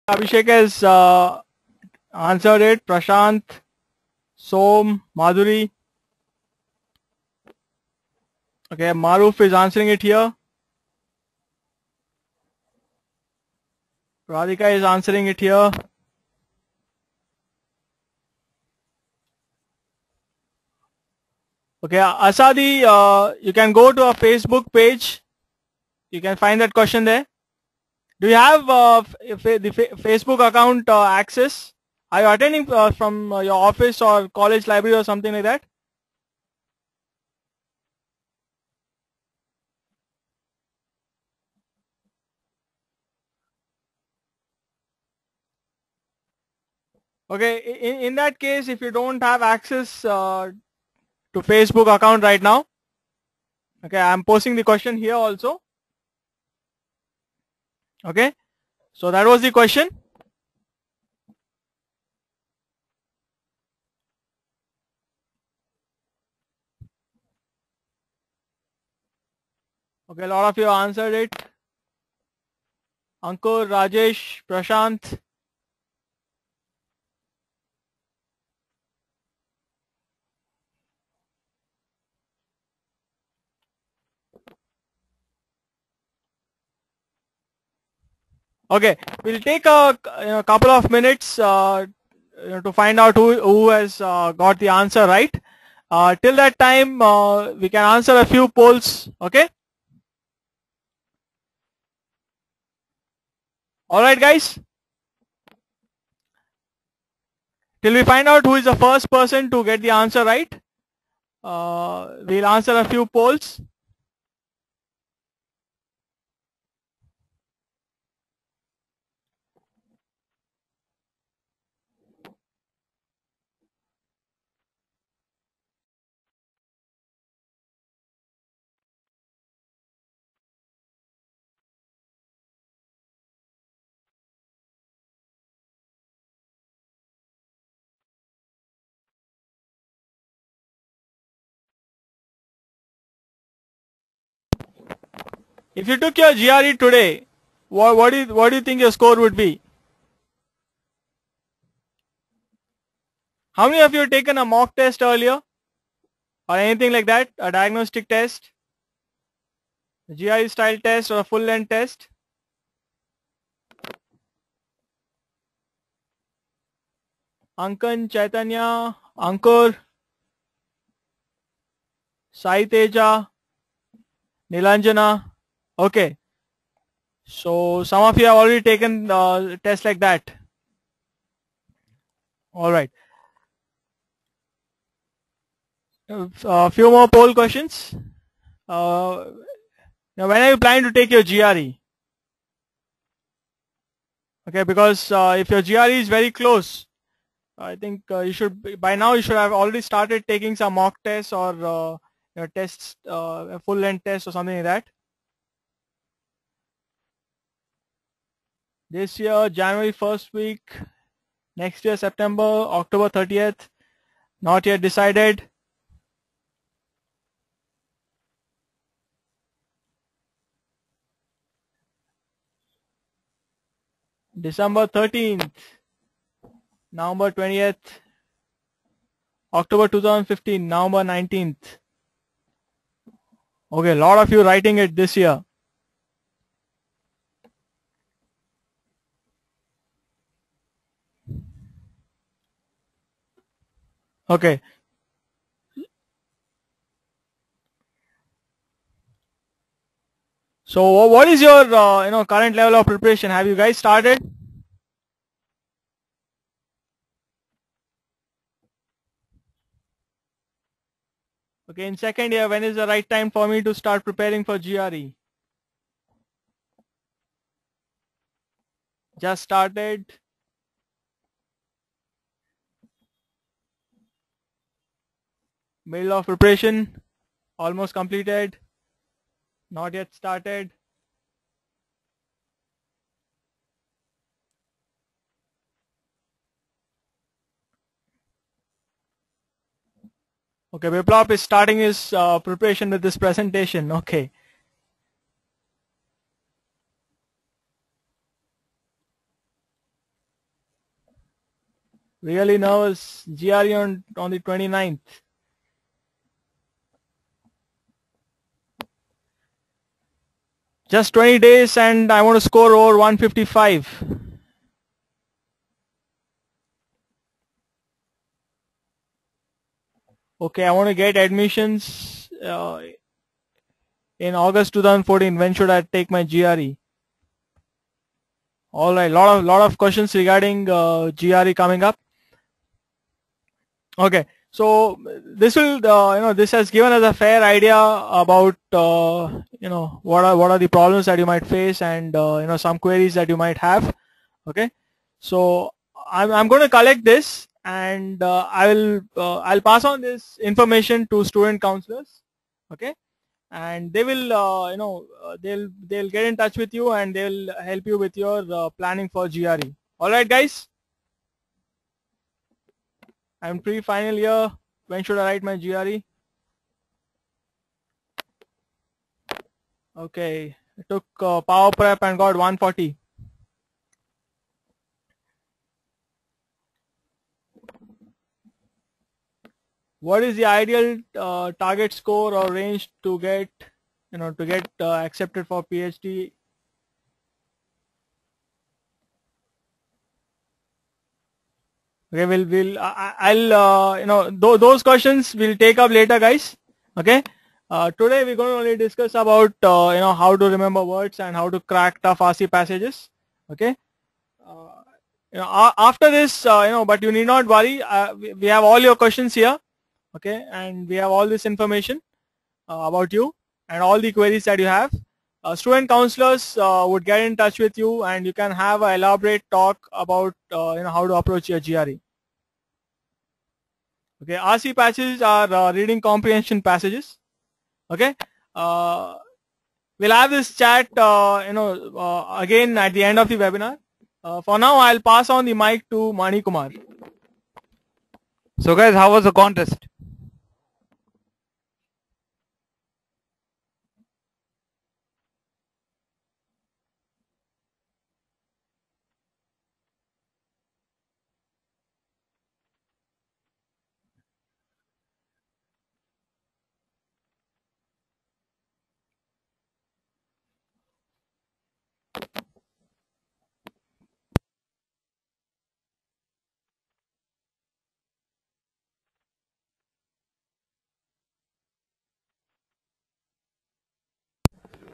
Abhishek has answered it. Prashant, Som, Madhuri. Okay, Maruf is answering it here. Radhika is answering it here. Okay, Asadi, you can go to our Facebook page. You can find that question there. Do you have the Facebook account access? Are you attending from your office or college library or something like that? Okay, in that case, if you don't have access to Facebook account right now, okay, I'm posting the question here also. Okay, so that was the question. Okay, a lot of you answered it. Ankur, Rajesh, Prashant. Okay, we'll take a couple of minutes to find out who has got the answer right. Till that time, we can answer a few polls. Okay. All right, guys. Till we find out who is the first person to get the answer right, we'll answer a few polls. If you took your GRE today, what do you think your score would be? How many of you have taken a mock test earlier or anything like that? A diagnostic test, a GRE style test or a full length test? Ankan, Chaitanya, Ankur, Sai Teja, Nilanjana. Okay. So some of you have already taken tests like that. All right. A few more poll questions. Now, when are you planning to take your GRE? Okay, because if your GRE is very close, I think you should by now you should have already started taking some mock tests or tests, a full length test or something like that. This year, January 1st week, next year, September, October 30th, not yet decided. December 13th, November 20th, October 2015, November 19th. Okay, a lot of you writing it this year. Okay. So what is your current level of preparation? Have you guys started? Okay, in second year, when is the right time for me to start preparing for GRE? Just started. Middle of preparation. Almost completed. Not yet started. Okay, Biplop is starting his preparation with this presentation. Okay. Really nervous. GRE on the 29th. Just 20 days and I want to score over 155. Okay, I want to get admissions in August 2014. When should I take my GRE? All right, lot of questions regarding GRE coming up. Okay, so this will this has given us a fair idea about what are the problems that you might face, and some queries that you might have. Okay, so I'm going to collect this, and I'll pass on this information to student counselors. Okay, and they will they'll get in touch with you, and they'll help you with your planning for GRE. All right, guys. I'm pre-final year. When should I write my GRE? Okay, I took power prep and got 140. What is the ideal target score or range to get accepted for PhD? Okay, I'll those questions we'll take up later, guys. Okay. Today we're going to only discuss about how to remember words and how to crack tough RC passages. Okay. After this, but you need not worry. We have all your questions here. Okay, and we have all this information about you and all the queries that you have. Student counselors would get in touch with you, and you can have an elaborate talk about how to approach your GRE. Okay, RC passages are reading comprehension passages. Okay, we'll have this chat again at the end of the webinar. For now, I'll pass on the mic to Mani Kumar. So guys, how was the contest?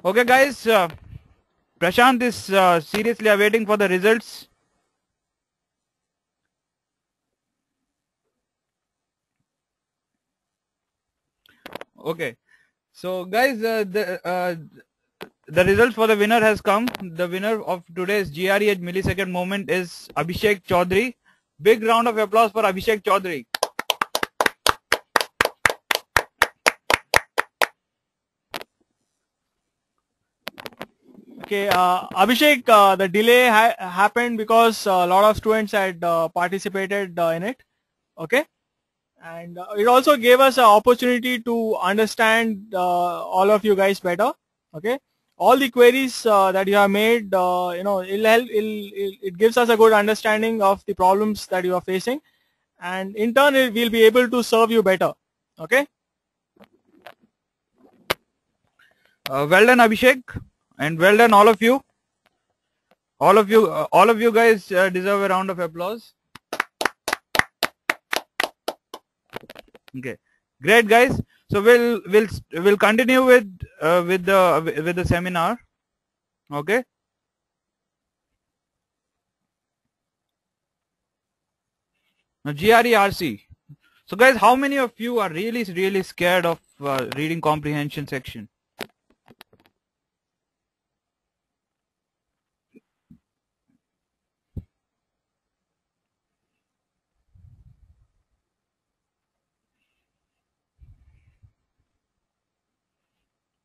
Okay guys, Prashant is seriously awaiting for the results. Okay, so guys, the result for the winner has come. The winner of today's GRE at millisecond moment is Abhishek Chaudhary. Big round of applause for Abhishek Chaudhary. Okay, Abhishek, the delay happened because a lot of students had participated in it. Okay, and it also gave us an opportunity to understand all of you guys better. Okay, all the queries that you have made, it gives us a good understanding of the problems that you are facing, and in turn we'll be able to serve you better. Okay. Well done, Abhishek, and well done all of you. All of you guys deserve a round of applause. Okay, great guys. So we'll continue with the seminar. Okay. Now GRE RC. So guys, how many of you are really scared of reading comprehension section?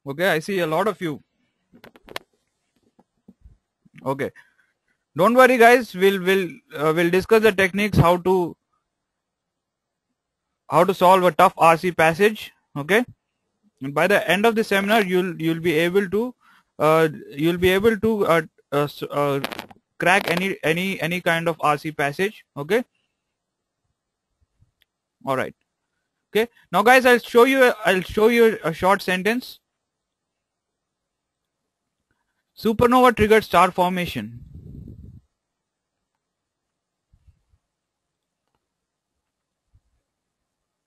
Okay, I see a lot of you. Okay, don't worry guys, we'll discuss the techniques how to solve a tough RC passage. Okay, and by the end of the seminar you'll be able to crack any kind of RC passage. Okay, All right. Okay. Now, guys, I'll show you a short sentence. Supernova triggered star formation.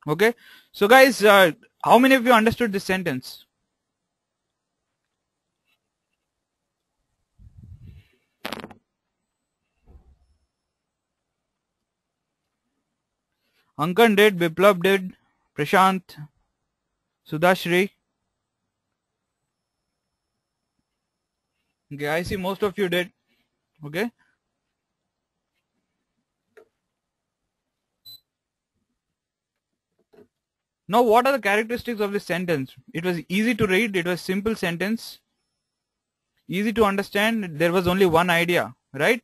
Okay. So, guys, how many of you understood this sentence? Ankan did, Biplab did, Prashant, Sudashri. Okay, I see most of you did. Okay. Now, what are the characteristics of this sentence? It was easy to read. It was simple sentence. Easy to understand. There was only one idea, right?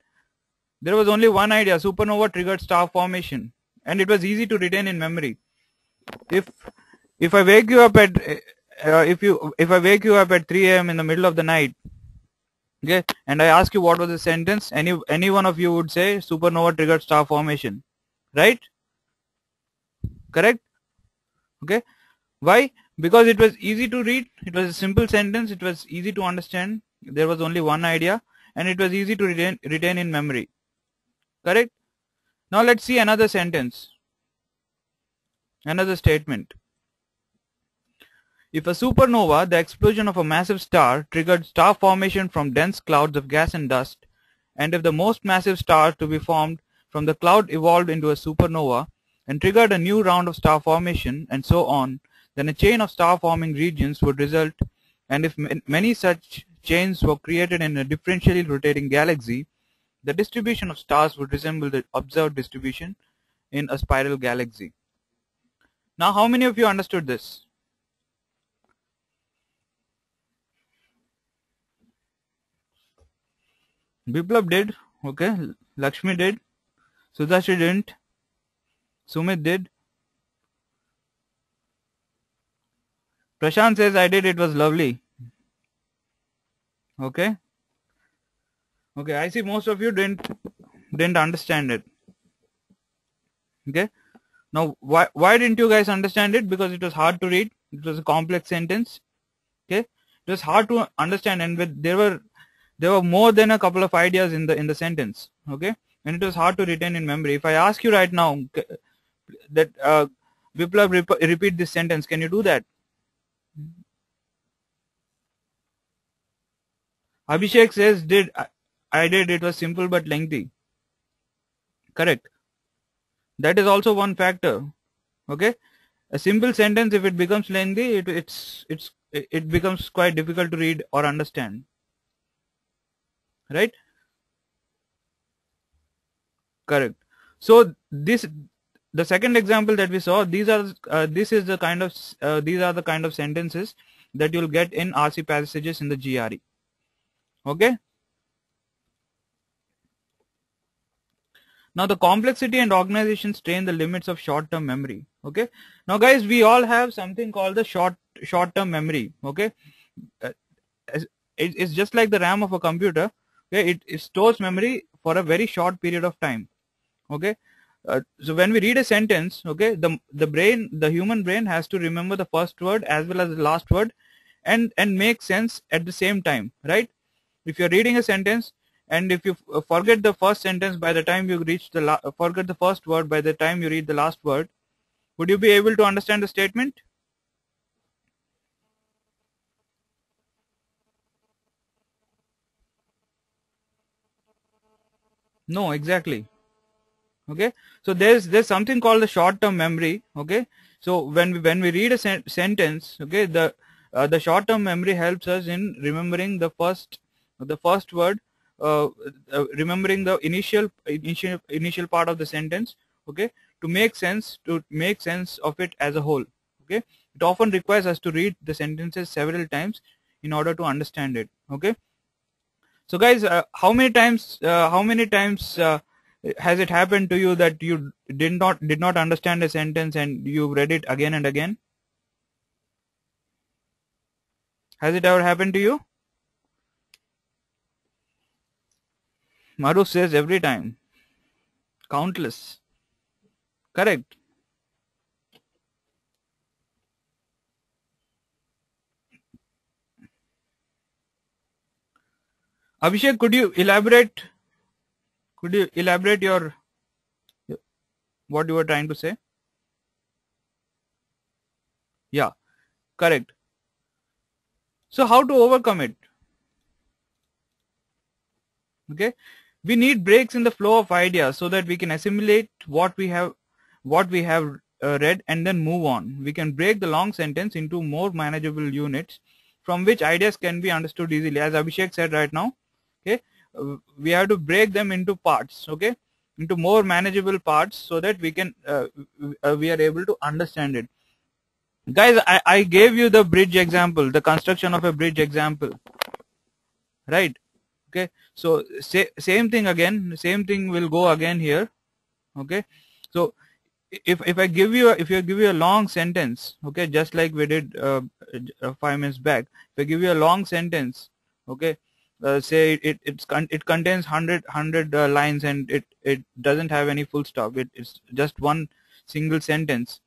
There was only one idea. Supernova triggered star formation, and it was easy to retain in memory. If I wake you up at if I wake you up at 3 a.m. in the middle of the night, okay, and I ask you what was the sentence, any one of you would say supernova triggered star formation, right? Correct? Okay. Why? Because it was easy to read. It was a simple sentence. It was easy to understand. There was only one idea, and it was easy to retain in memory. Correct? Now let's see another sentence. Another statement. If a supernova, the explosion of a massive star, triggered star formation from dense clouds of gas and dust, and if the most massive star to be formed from the cloud evolved into a supernova and triggered a new round of star formation, and so on, then a chain of star-forming regions would result, and if many such chains were created in a differentially rotating galaxy, the distribution of stars would resemble the observed distribution in a spiral galaxy. Now, how many of you understood this? Biplab did, okay, Lakshmi did, Sudhashi didn't, Sumit did, Prashant says I did, it was lovely. Okay. Okay, I see most of you didn't understand it. Okay. Now why didn't you guys understand it? Because it was hard to read. It was a complex sentence. Okay. It was hard to understand, and there were more than a couple of ideas in the sentence. Okay. And it was hard to retain in memory. If I ask you right now that Biplab repeat this sentence, can you do that? Abhishek says I did, it was simple but lengthy. Correct. That is also one factor. Okay. A simple sentence, if it becomes lengthy, it becomes quite difficult to read or understand. Right? Correct. So the second example that we saw, these are the kind of sentences that you'll get in RC passages in the GRE. Okay. Now the complexity and organization strain the limits of short-term memory. Okay. Now guys, we all have something called the short-term memory. Okay. It's just like the RAM of a computer. Okay. It stores memory for a very short period of time. Okay. So when we read a sentence, okay, the human brain has to remember the first word as well as the last word, and make sense at the same time, right? If you're reading a sentence, and if you forget the first sentence by the time you reach forget the first word by the time you read the last word, would you be able to understand the statement? No, exactly. Okay, so there's something called the short-term memory. Okay, so when we read a sentence, okay, the short-term memory helps us in remembering the first word, remembering the initial part of the sentence. Okay, to make sense of it as a whole. Okay, it often requires us to read the sentences several times in order to understand it. Okay, so guys, how many times has it happened to you that you did not understand a sentence and you read it again and again? Has it ever happened to you? Maru says every time. Countless. Correct. Abhishek, could you elaborate your what you were trying to say? Yeah, correct. So how to overcome it? Okay, we need breaks in the flow of ideas so that we can assimilate what we have read and then move on. We can break the long sentence into more manageable units from which ideas can be understood easily, as Abhishek said right now. Okay, we have to break them into parts, okay, into more manageable parts so that we can we are able to understand it. Guys, I gave you the bridge example, the construction of a bridge example, right? Okay, so same thing again, same thing will go again here. Okay, so if I give you a long sentence, okay, just like we did 5 minutes back, if I give you a long sentence, okay, say it contains 100 lines and it doesn't have any full stop, it's just one single sentence.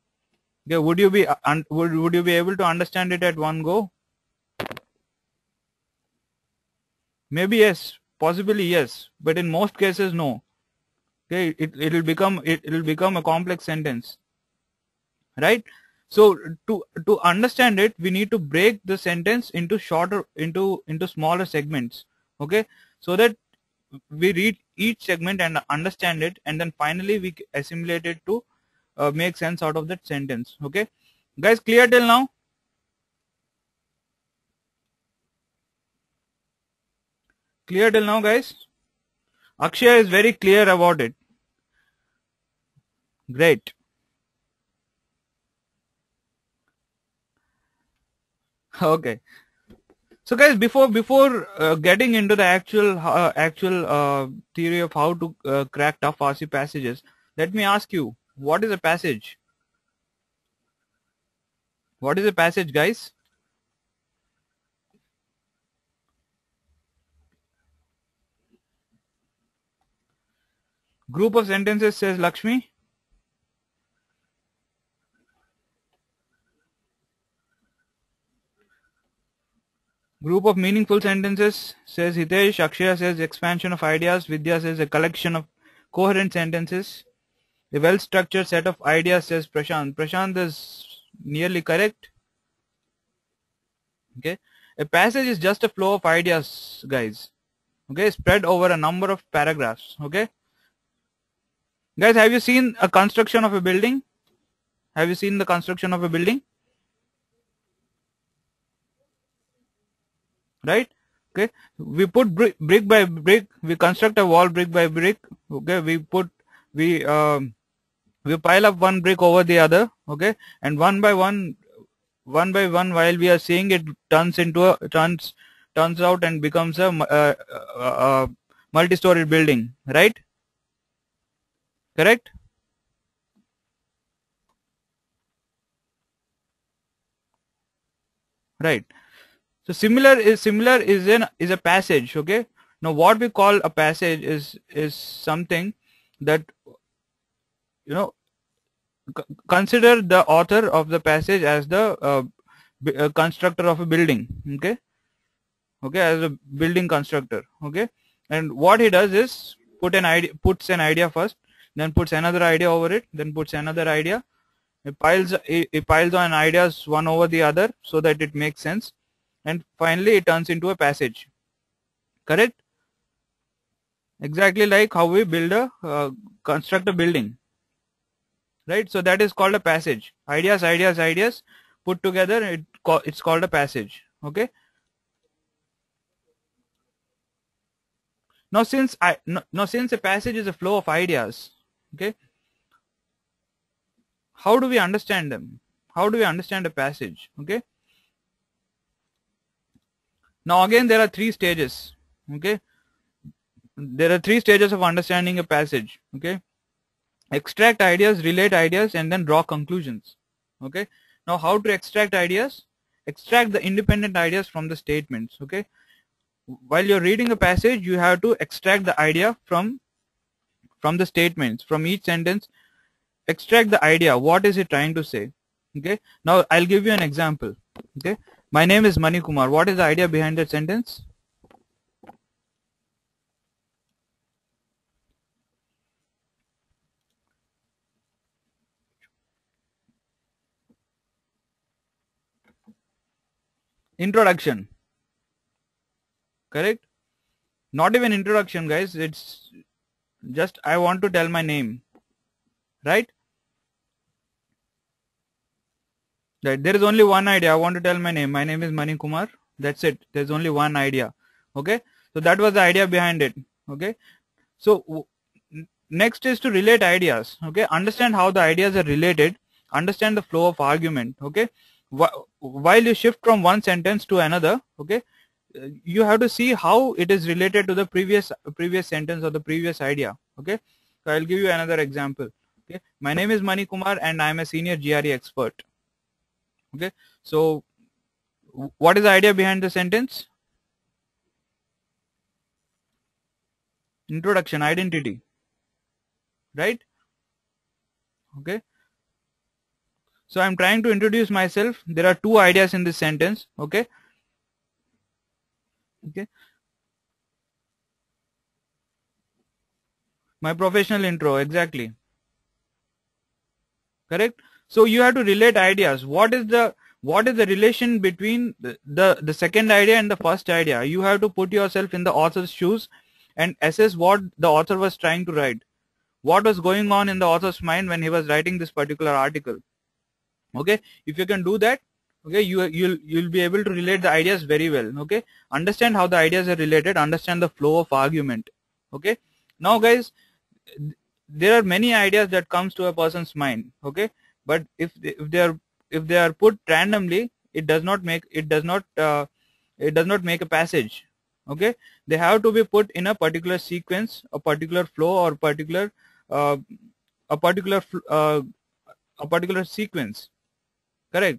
Okay, would you be would you be able to understand it at one go? Maybe yes, possibly yes, but in most cases no. Okay, it will become a complex sentence, right? So to understand it, we need to break the sentence into smaller segments, okay, so that we read each segment and understand it, and then finally we assimilate it to make sense out of that sentence. Okay, guys, clear till now? Clear till now, guys? Akshay is very clear about it. Great. Okay. So guys, before getting into the actual theory of how to crack tough RC passages, let me ask you, what is a passage? What is a passage, guys? Group of sentences, says Lakshmi. Group of meaningful sentences, says Hitesh. Akshaya says expansion of ideas. Vidya says a collection of coherent sentences. A well-structured set of ideas, says Prashant. Prashant is nearly correct. Okay, a passage is just a flow of ideas, guys. Okay, spread over a number of paragraphs. Okay, guys, have you seen a construction of a building? Have you seen the construction of a building? Right? Okay, we put brick by brick, we construct a wall brick by brick. Okay, we pile up one brick over the other. Okay, and one by one, while we are seeing it, turns out and becomes a multi-story building. Right? Correct? Right. So similar is a passage. Okay, now what we call a passage is something that, you know, consider the author of the passage as the constructor of a building. Okay, as a building constructor. Okay, and what he does is puts an idea first, then puts another idea over it, then puts another idea. He piles on ideas one over the other so that it makes sense, and finally it turns into a passage. Correct? Exactly like how we build a construct a building. Right? So that is called a passage. Ideas put together, it's called a passage. Okay. Now since a passage is a flow of ideas, okay, how do we understand them? How do we understand a passage? Okay. Now again, there are 3 stages. Okay, there are 3 stages of understanding a passage. Okay, extract ideas, relate ideas, and then draw conclusions. Okay, now how to extract ideas? Extract the independent ideas from the statements. Okay, while you're reading a passage, you have to extract the idea from the statements, from each sentence. Extract the idea. What is it trying to say? Okay, now I'll give you an example. Okay, my name is Mani Kumar. What is the idea behind that sentence? Introduction. Correct? Not even introduction, guys. It's just I want to tell my name. Right? Right. There is only one idea. I want to tell my name. My name is Mani Kumar. That's it. There's only one idea. Okay. So that was the idea behind it. Okay. So next is to relate ideas. Okay. Understand how the ideas are related. Understand the flow of argument. Okay. While you shift from one sentence to another, okay, you have to see how it is related to the previous sentence or the previous idea. Okay. So I'll give you another example. Okay. My name is Mani Kumar and I'm a senior GRE expert. Okay. So what is the idea behind the sentence? Introduction, identity, right? Okay. So I'm trying to introduce myself. There are two ideas in this sentence. Okay. Okay. My professional intro, exactly. Correct. So you have to relate ideas. What is the relation between the second idea and the first idea? You have to put yourself in the author's shoes and assess what the author was trying to write. What was going on in the author's mind when he was writing this particular article. Okay, if you can do that, okay, you'll be able to relate the ideas very well. Okay, understand how the ideas are related, understand the flow of argument. Okay, now guys, there are many ideas that comes to a person's mind. Okay, but if they are put randomly, it does not make a passage. Okay, they have to be put in a particular sequence, a particular flow, or uh, a particular sequence. Correct.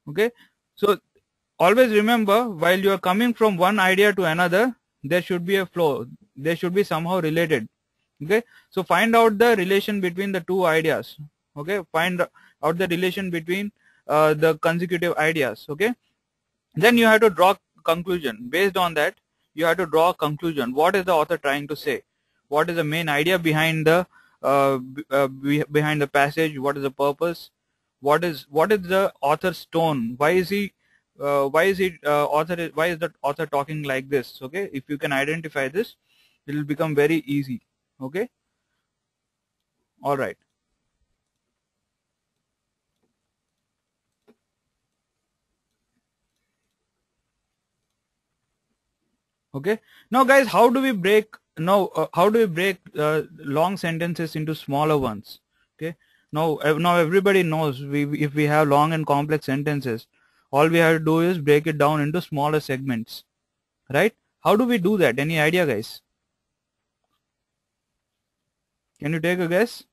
Okay, so always remember, while you are coming from one idea to another, there should be a flow, they should be somehow related. Okay, so find out the relation between the two ideas. Okay, find out the relation between the consecutive ideas. Okay, then you have to draw conclusion. Based on that, you have to draw a conclusion. What is the author trying to say? What is the main idea behind the behind the passage? What is the purpose? What is the author's tone? Why is the author talking like this? Okay, if you can identify this, it will become very easy. Okay, all right. Okay, now guys, how do we break long sentences into smaller ones? Okay, now everybody knows if we have long and complex sentences, all we have to do is break it down into smaller segments, right? How do we do that? Any idea, guys? Can you take a guess?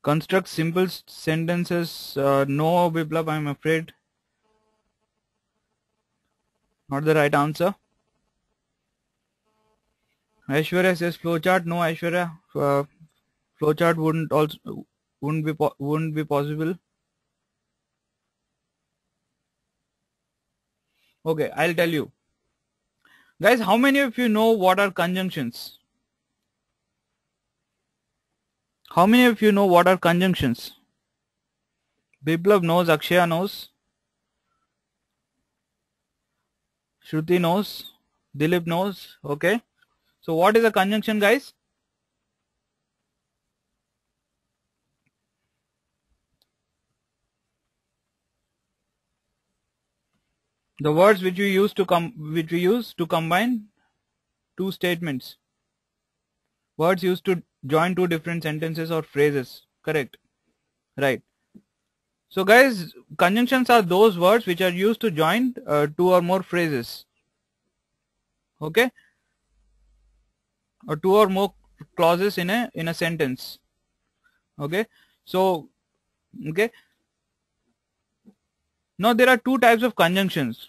Construct simple sentences. No, Biplab, I'm afraid not the right answer. Aishwarya says flowchart. No, Aishwarya, flowchart wouldn't be possible. Okay, I'll tell you. Guys, how many of you know what are conjunctions? How many of you know what are conjunctions? Biplav knows, Akshaya knows, Shruti knows, Dilip knows. Okay. So what is a conjunction, guys? The words which we use to combine two statements. Words used to join two different sentences or phrases. Correct. Right. So guys, conjunctions are those words which are used to join two or more phrases. Okay. Or two or more clauses in a sentence. Okay. So okay. Now there are two types of conjunctions.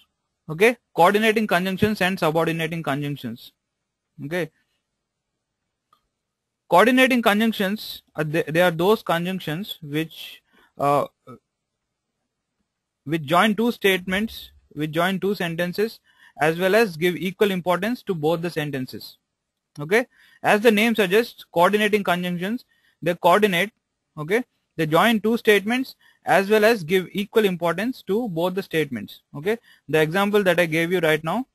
Okay. Coordinating conjunctions and subordinating conjunctions. Okay. Coordinating conjunctions they are those conjunctions which which join two statements, which join two sentences, as well as give equal importance to both the sentences. Okay, as the name suggests, coordinating conjunctions, they coordinate, okay, they join two statements as well as give equal importance to both the statements. Okay, the example that I gave you right now,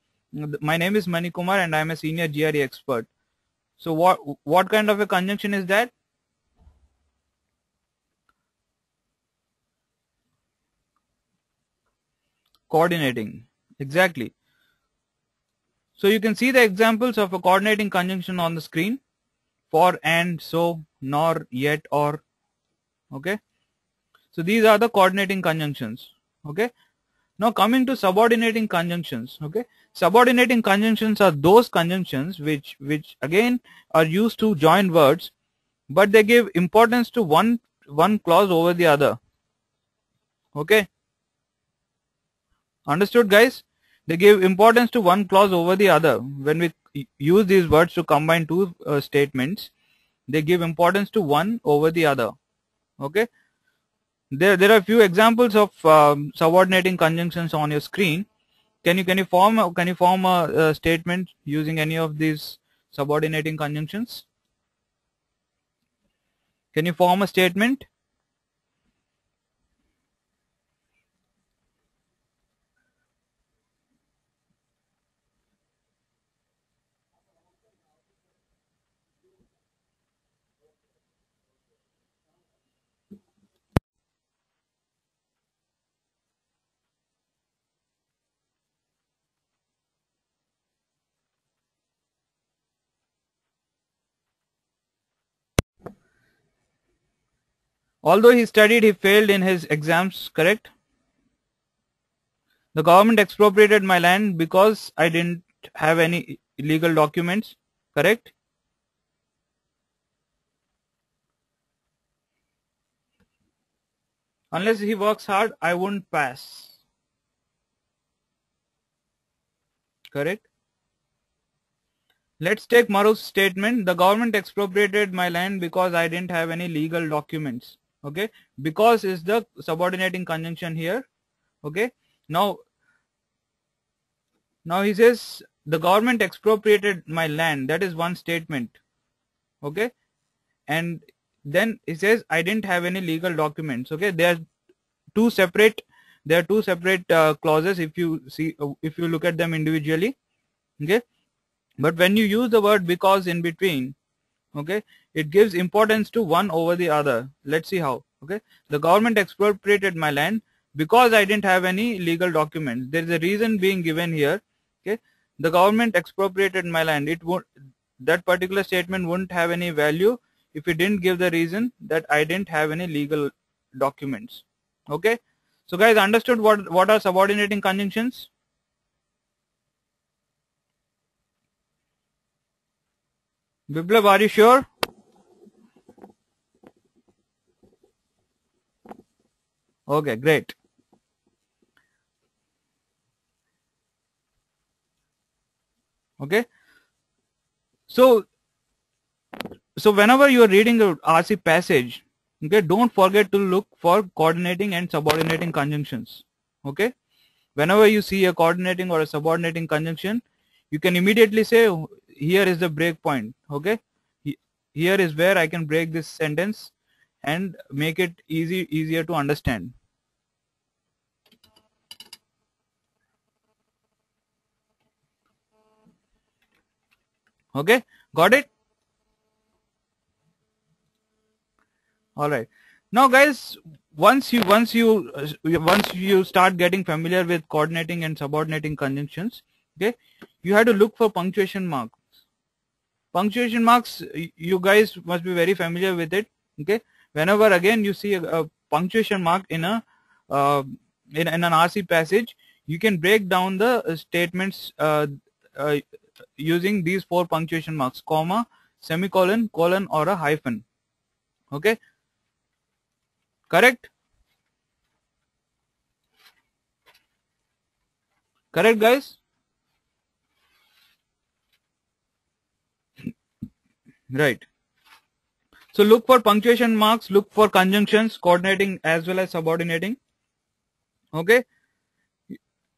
my name is Manikumar and I am a senior GRE expert. So what kind of a conjunction is that? Coordinating, exactly. So you can see the examples of a coordinating conjunction on the screen: for, and, so, nor, yet, or. Okay, so these are the coordinating conjunctions. Okay, now coming to subordinating conjunctions. Okay, subordinating conjunctions are those conjunctions which again are used to join words, but they give importance to one clause over the other. Okay, understood, guys? They give importance to one clause over the other. When we use these words to combine two statements, they give importance to one over the other. Okay, there are a few examples of subordinating conjunctions on your screen. Can you form a statement using any of these subordinating conjunctions? Can you form a statement? Although he studied, he failed in his exams, correct? The government expropriated my land because I didn't have any legal documents, correct? Unless he works hard, I won't pass, correct? Let's take Maru's statement. The government expropriated my land because I didn't have any legal documents. Okay, because is the subordinating conjunction here. Okay, now he says the government expropriated my land. That is one statement. Okay, and then he says I didn't have any legal documents. Okay, there are two separate clauses if you see, if you look at them individually. Okay, but when you use the word because in between, okay, it gives importance to one over the other. Let's see how. Okay, the government expropriated my land because I didn't have any legal documents. There is a reason being given here. Okay, the government expropriated my land. It won't, that particular statement wouldn't have any value if it didn't give the reason that I didn't have any legal documents. Okay, so guys, understood what are subordinating conjunctions? Biplav, are you sure? Okay, great. Okay, so whenever you are reading a RC passage, okay, don't forget to look for coordinating and subordinating conjunctions. Okay, whenever you see a coordinating or a subordinating conjunction, you can immediately say here is the break point. Okay, here is where I can break this sentence and make it easier to understand. Okay, got it? All right, now guys, once you start getting familiar with coordinating and subordinating conjunctions, okay, you have to look for punctuation marks. Punctuation marks, you guys must be very familiar with it. Okay, whenever again you see a punctuation mark in a in an RC passage, you can break down the statements uh, using these four punctuation marks: comma, semicolon, colon, or a hyphen. Okay, correct? Correct, guys? Right. So look for punctuation marks, look for conjunctions, coordinating as well as subordinating. Okay,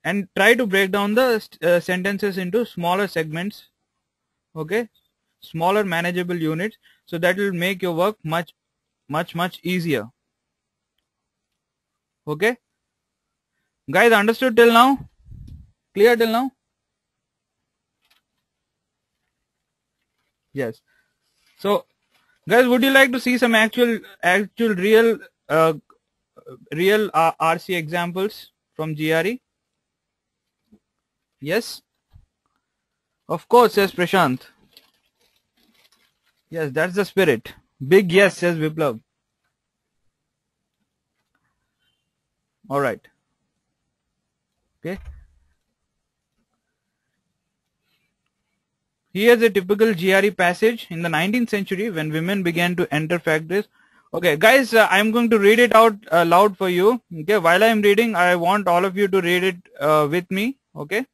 and try to break down the sentences into smaller segments. Okay, smaller manageable units, so that will make your work much easier. Okay, guys, understood till now? Clear till now? Yes. So guys, would you like to see some actual uh, real RC examples from GRE? Yes, of course, says Prashant. Yes, that's the spirit. Big yes, says Viplav. All right. Okay. Here's a typical GRE passage in the 19th century when women began to enter factories. Okay, guys, I'm going to read it out loud for you. Okay, while I'm reading, I want all of you to read it with me. Okay.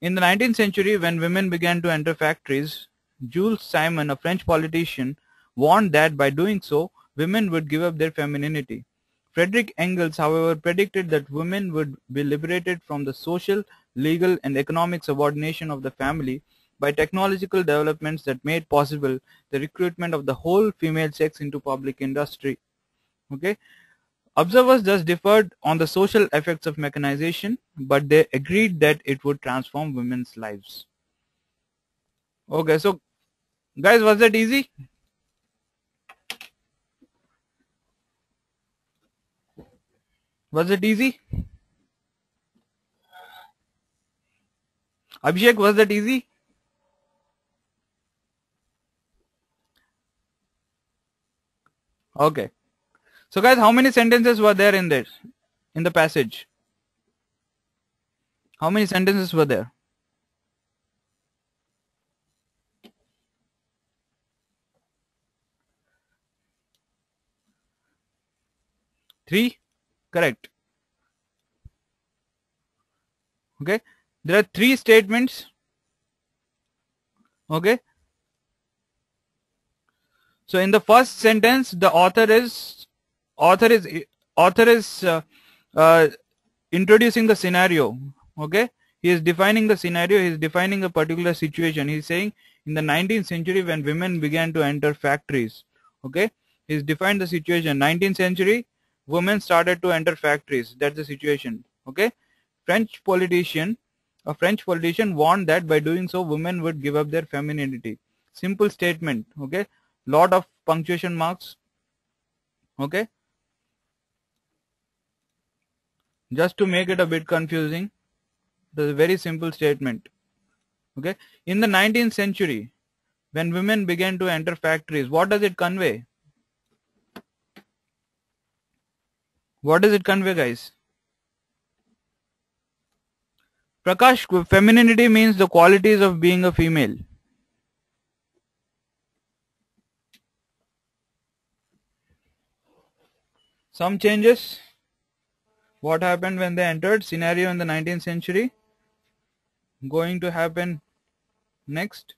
In the 19th century, when women began to enter factories, Jules Simon, a French politician, warned that by doing so, women would give up their femininity. Frederick Engels, however, predicted that women would be liberated from the social, legal, and economic subordination of the family by technological developments that made possible the recruitment of the whole female sex into public industry. Okay. Observers thus differed on the social effects of mechanization, but they agreed that it would transform women's lives. Okay, so guys, was that easy? Was it easy? Abhishek, was that easy? Okay. So guys, how many sentences were there in this, in the passage? How many sentences were there? 3? Correct. Okay. There are 3 statements. Okay. So in the first sentence, the author is uh, introducing the scenario. Okay, he is defining the scenario. He is defining a particular situation. He is saying in the 19th century when women began to enter factories. Okay, he has defined the situation. 19th century, women started to enter factories. That's the situation. Okay, a French politician warned that by doing so, women would give up their femininity. Simple statement. Okay, lot of punctuation marks. Okay, just to make it a bit confusing, it is a very simple statement. Okay, in the 19th century when women began to enter factories, what does it convey? What does it convey, guys? Prakash, femininity means the qualities of being a female. Some changes. What happened when they entered? Scenario in the 19th century. Going to happen next.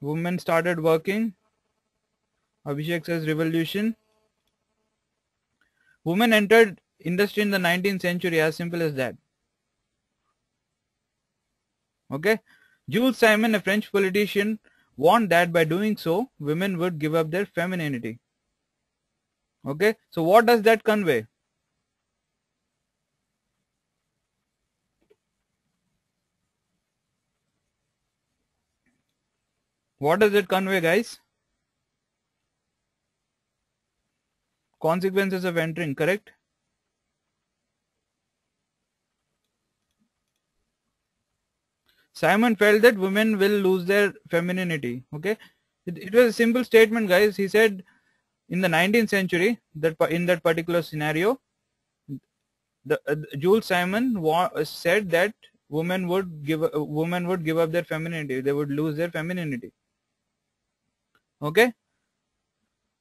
Women started working. Abhishek says revolution. Women entered industry in the 19th century, as simple as that. Okay. Jules Simon, a French politician, warned that by doing so, women would give up their femininity. Okay. So what does that convey? What does it convey, guys? Consequences of entering, correct? Simon felt that women will lose their femininity. Okay. It was a simple statement, guys. He said in the 19th century, that in that particular scenario, Jules Simon said that women would give up their femininity. They would lose their femininity. Okay.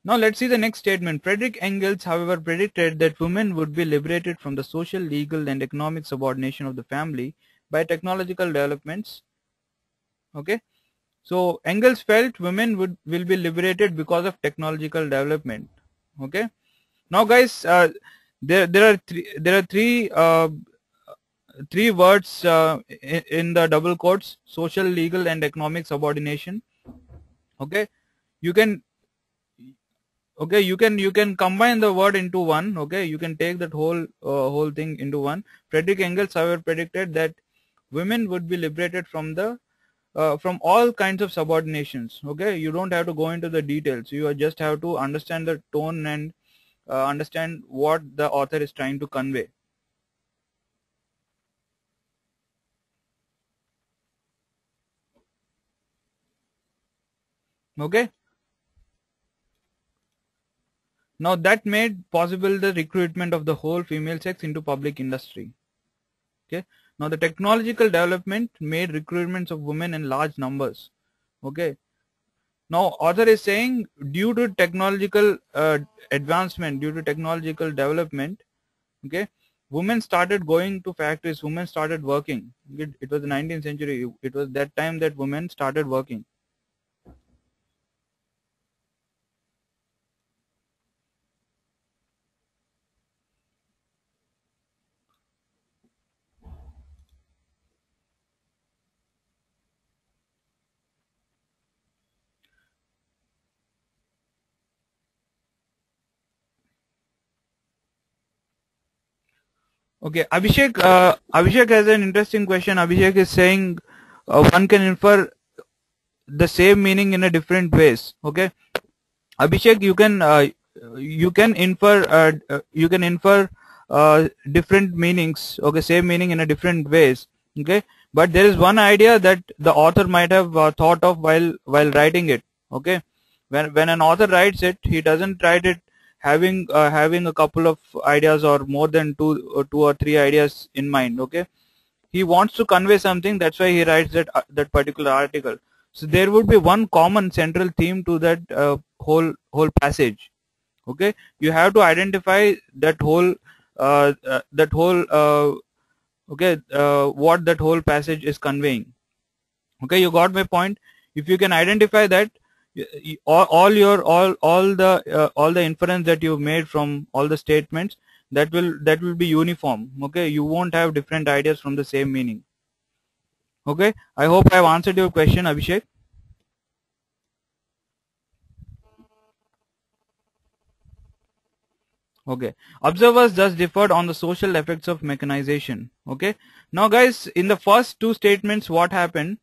Now let's see the next statement. Frederick Engels, however, predicted that women would be liberated from the social, legal, and economic subordination of the family by technological developments. Okay. So Engels felt women will be liberated because of technological development. Okay. Now guys, there are three words in the double quotes: social, legal, and economic subordination. Okay, you can you can combine the word into one. Okay, you can take that whole thing into one. Frederick Engels, however, predicted that women would be liberated from all kinds of subordinations. Okay, you don't have to go into the details. You just have to understand the tone and understand what the author is trying to convey. Okay, now that made possible the recruitment of the whole female sex into public industry. Okay, now the technological development made recruitments of women in large numbers. Okay, now author is saying due to technological advancement, due to technological development, okay, women started going to factories, women started working. It was the 19th century. It was that time that women started working. Okay, Abhishek has an interesting question. Abhishek is saying one can infer the same meaning in a different ways. Okay, Abhishek, you can infer different meanings. Okay, same meaning in a different ways. Okay, but there is one idea that the author might have thought of while writing it. Okay, when an author writes it, he doesn't write it having a couple of ideas or more than two or three ideas in mind. Okay, he wants to convey something. That's why he writes that particular article. So there would be one common central theme to that whole passage. Okay, you have to identify that whole what that whole passage is conveying. Okay, you got my point. If you can identify that, all the inference that you made from all the statements, that will be uniform. Okay, you won't have different ideas from the same meaning. Okay, I hope I have answered your question, Abhishek. Okay, observers thus differed on the social effects of mechanization. Okay, now guys, in the first two statements, what happened?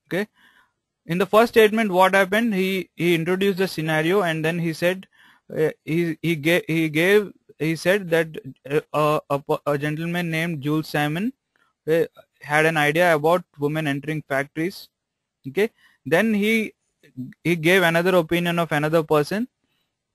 Okay, in the first statement, what happened? He introduced the scenario, and then he said he said that a gentleman named Jules Simon had an idea about women entering factories. Okay, then he gave another opinion of another person.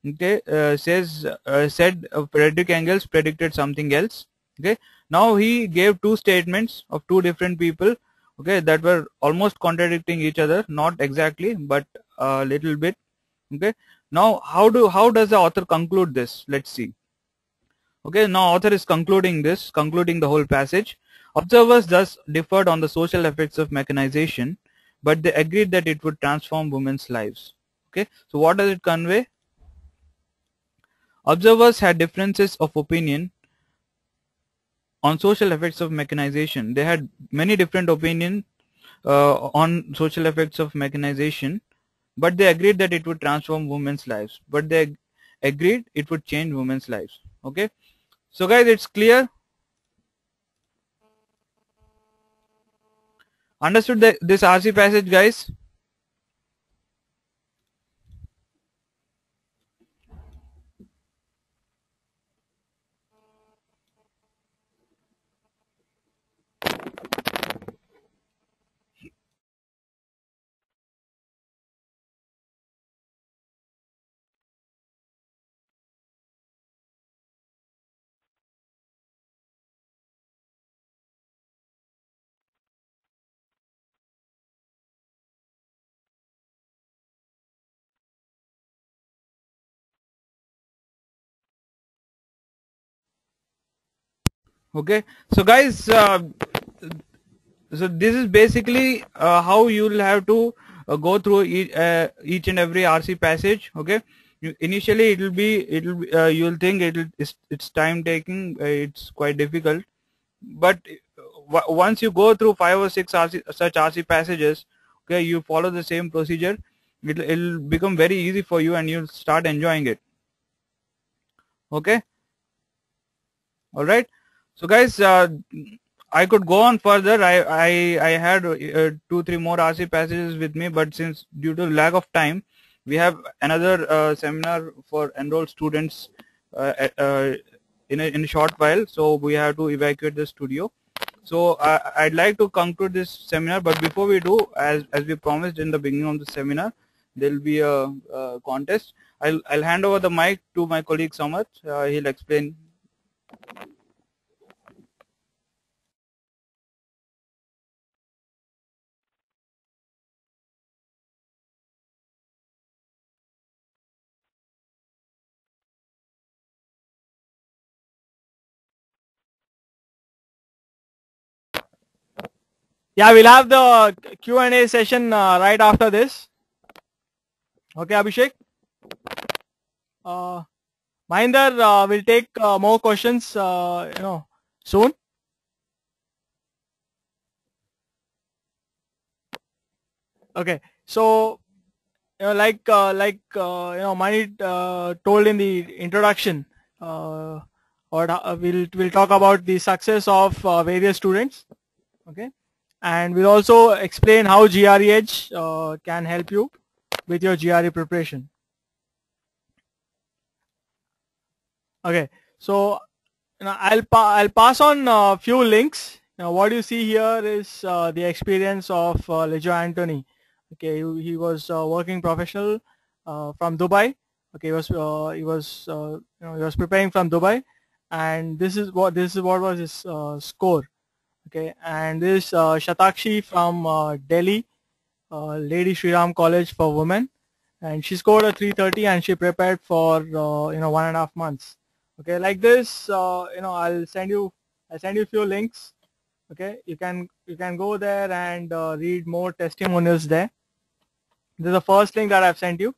Okay, said Frederick Engels predicted something else. Okay, now he gave two statements of two different people. Okay, that were almost contradicting each other, not exactly, but a little bit. Okay, now how does the author conclude this? Let's see. Okay, now author is concluding the whole passage. Observers thus differed on the social effects of mechanization, but they agreed that it would transform women's lives. Okay, so what does it convey? Observers had differences of opinion on social effects of mechanization. They had many different opinions on social effects of mechanization, but they agreed that it would transform women's lives. But they agreed it would change women's lives. Okay, so guys, it's clear. Understood this RC passage, guys? Okay, so guys, so this is basically how you'll have to go through each and every RC passage. Okay, Initially you'll think it's time taking, it's quite difficult, but once you go through 5 or 6 such RC passages, okay, you follow the same procedure, it'll become very easy for you and you'll start enjoying it. Okay, all right. So guys, I could go on further. I had 2-3 more RC passages with me, but since due to lack of time, we have another seminar for enrolled students in a short while, so we have to evacuate the studio. So I'd like to conclude this seminar, but before we do, as we promised in the beginning of the seminar, there will be a contest. I'll hand over the mic to my colleague Samat. He'll explain. Yeah, we'll have the Q&A session right after this. Okay, Abhishek. Mahinder will take more questions, soon. Okay, so Mani told in the introduction, we'll talk about the success of various students. Okay, and we'll also explain how GREedge can help you with your GRE preparation. Okay, so I'll pass on a few links. Now, what you see here is the experience of Lejo Anthony. Okay, he was working professional from Dubai. Okay, he was preparing from Dubai, and this is what was his score. Okay, and this Shatakshi from Delhi, Lady Shri Ram College for Women, and she scored a 330, and she prepared for 1.5 months. Okay, like this, I'll send you a few links. Okay, you can go there and read more testimonials there. This is the first link that I've sent you,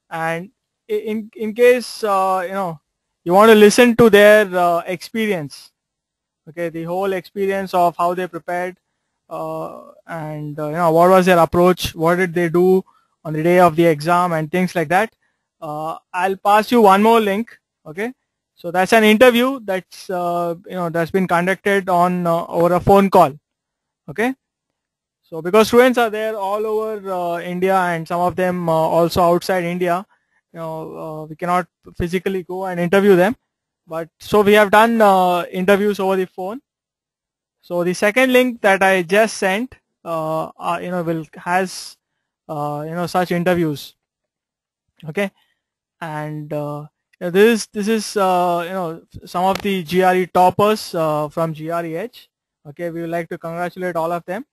and in case you want to listen to their experience. Okay, the whole experience of how they prepared, and what was their approach, what did they do on the day of the exam, and things like that. I'll pass you one more link. Okay, so that's an interview that's that's been conducted on over a phone call. Okay, so because students are there all over India, and some of them also outside India, we cannot physically go and interview them, but so we have done interviews over the phone. So the second link that I just sent, has such interviews. Okay, and this is some of the GRE toppers from GREedge. Okay, we would like to congratulate all of them.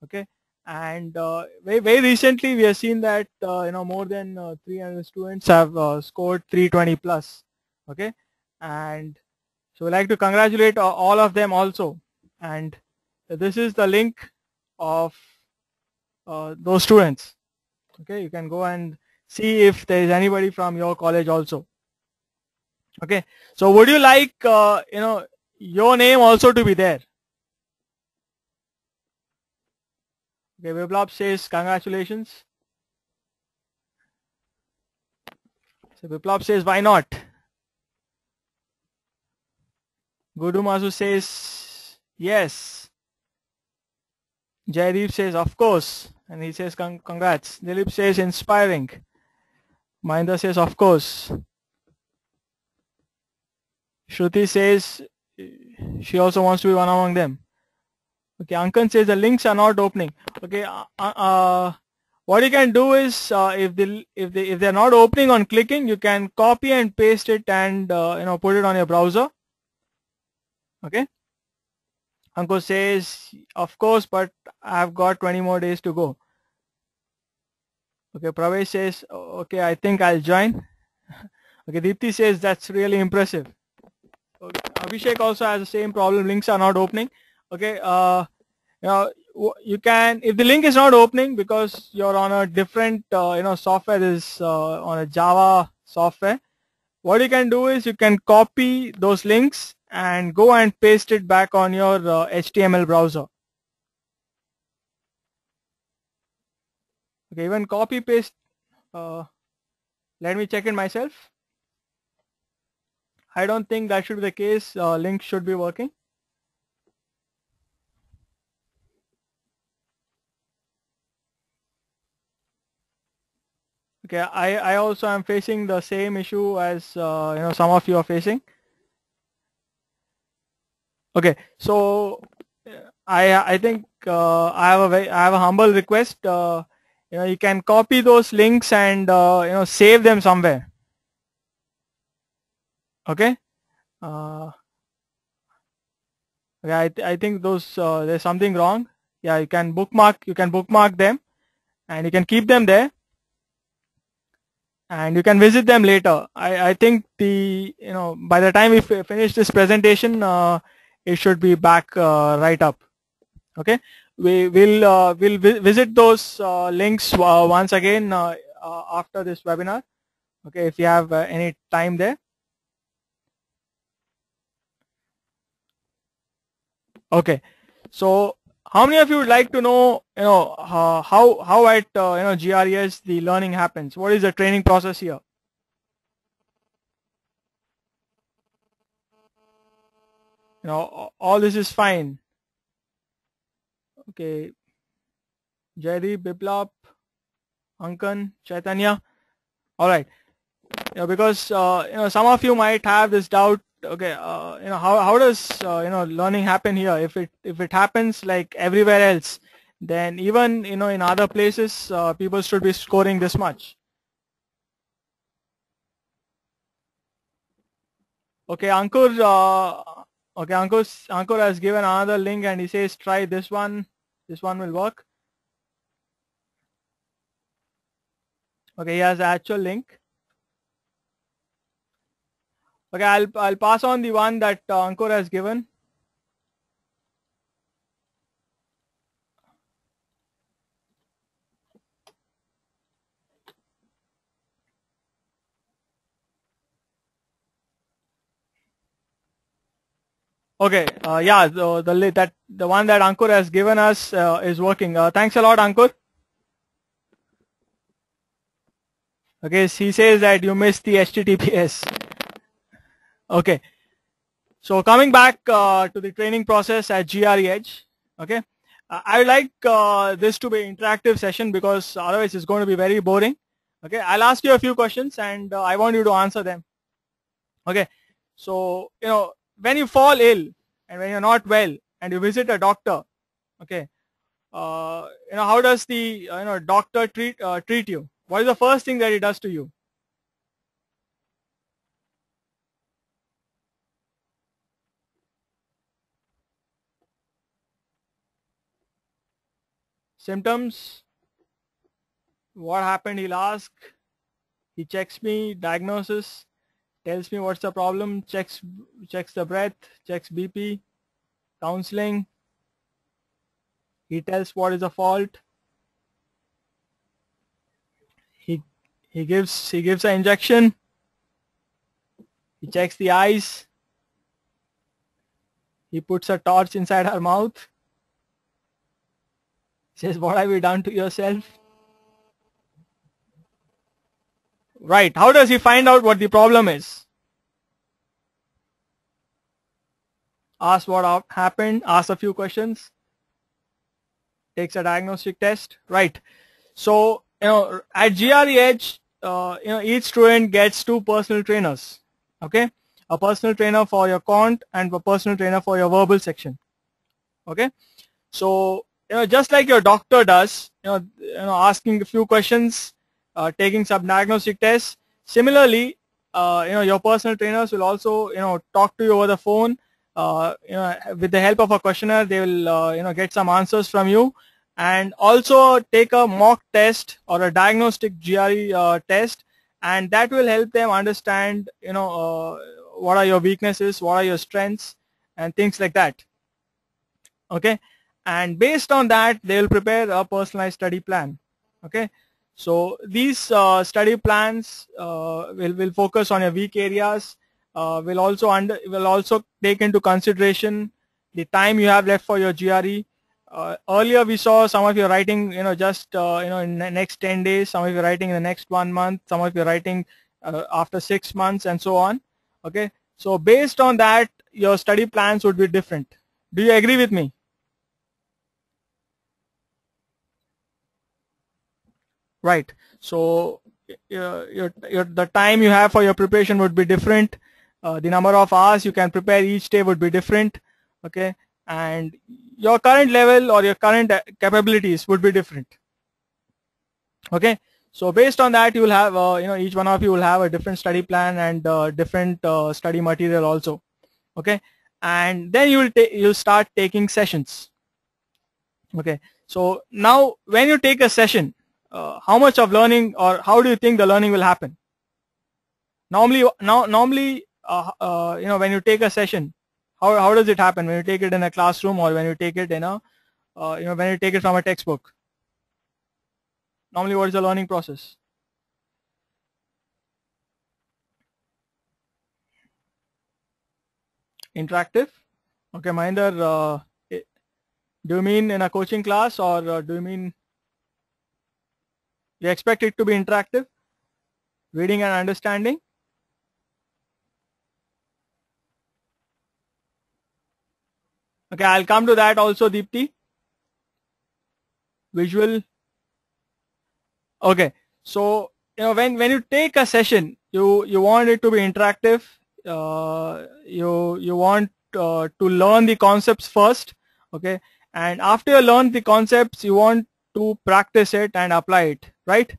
Okay, and very recently we have seen that more than 300 students have scored 320 plus. Okay, and so we'd like to congratulate all of them also. And this is the link of those students. Okay, you can go and see if there is anybody from your college also. Okay, so would you like your name also to be there? Okay, Viplab says congratulations. So Viplab says why not? Gudumasu says yes. Jaideep says of course, and he says congrats. Dilip says inspiring. Mahinda says of course. Shruti says she also wants to be one among them. Okay, Ankan says the links are not opening. Okay, what you can do is if they're not opening on clicking, you can copy and paste it and put it on your browser. Okay. Anko says of course, but I've got 20 more days to go. Okay, Pravesh says okay, I think I'll join. Okay, Deepthi says that's really impressive. Okay, Abhishek also has the same problem, links are not opening. Okay, you can, if the link is not opening because you're on a different software, is on a Java software, what you can do is you can copy those links and go and paste it back on your HTML browser. Okay, even copy paste. Let me check it myself. I don't think that should be the case. Link should be working. Okay, I also am facing the same issue as some of you are facing. Okay, so I think I have a humble request. You can copy those links and save them somewhere. Okay. Okay, I think those there's something wrong. Yeah, you can bookmark them, and you can keep them there, and you can visit them later. I think by the time we finish this presentation, it should be back right up. Okay, we'll visit those links once again after this webinar. Okay, if you have any time there. Okay, so how many of you would like to know how at GREs the learning happens? What is the training process here? All this is fine. Okay, Jaydeep, Biplab, Ankan, Chaitanya. All right. Because some of you might have this doubt. Okay, how does learning happen here? If it happens like everywhere else, then even in other places people should be scoring this much. Okay, Ankur. Okay, Ankur has given another link and he says try this one. This one will work. Okay, he has the actual link. Okay, I'll pass on the one that Ankur has given. Okay, yeah, the one that Ankur has given us is working. Thanks a lot, Ankur. Okay, he says that you missed the HTTPS. Okay, so coming back to the training process at GREedge. Okay, I would like this to be an interactive session because otherwise it's going to be very boring. Okay, I'll ask you a few questions and I want you to answer them. Okay, so when you fall ill and when you're not well and you visit a doctor, okay, how does the doctor treat you? What is the first thing that he does to you? Symptoms, what happened, he'll ask. He checks me, diagnosis, tells me what's the problem, checks the breath, checks BP, counseling. He tells what is the fault. He gives an injection. He checks the eyes. He puts a torch inside her mouth. He says, what have you done to yourself? Right. How does he find out what the problem is? Ask what happened, ask a few questions, takes a diagnostic test. Right. So, at GREedge, each student gets 2 personal trainers. Okay. A personal trainer for your quant and a personal trainer for your verbal section. Okay. So, just like your doctor does, asking a few questions, taking some diagnostic tests. Similarly, your personal trainers will also, talk to you over the phone. With the help of a questionnaire, they will, get some answers from you, and also take a mock test or a diagnostic GRE test, and that will help them understand, what are your weaknesses, what are your strengths, and things like that. Okay, and based on that, they will prepare a personalized study plan. Okay, So these study plans will focus on your weak areas. Will also take into consideration the time you have left for your GRE. Earlier we saw some of you writing, just in the next 10 days. Some of you writing in the next 1 month. Some of you writing after 6 months, and so on. Okay. So based on that, your study plans would be different. Do you agree with me? Right. So the time you have for your preparation would be different. The number of hours you can prepare each day would be different. Okay. And your current level or your current capabilities would be different. Okay. So based on that, you will have, each one of you will have a different study plan and different study material also. Okay. And then you'll start taking sessions. Okay. So now when you take a session, how much of learning, or how do you think the learning will happen? Normally, when you take a session, how does it happen? When you take it in a classroom, or when you take it in a, when you take it from a textbook? Normally, what is the learning process? Interactive. Okay, Mahinder, do you mean in a coaching class, or do you mean you expect it to be interactive, reading and understanding? Okay, I'll come to that also, Deepti. Visual. Okay, so when you take a session, you want it to be interactive. You want to learn the concepts first. Okay, and after you learn the concepts, you want to practice it and apply it, right?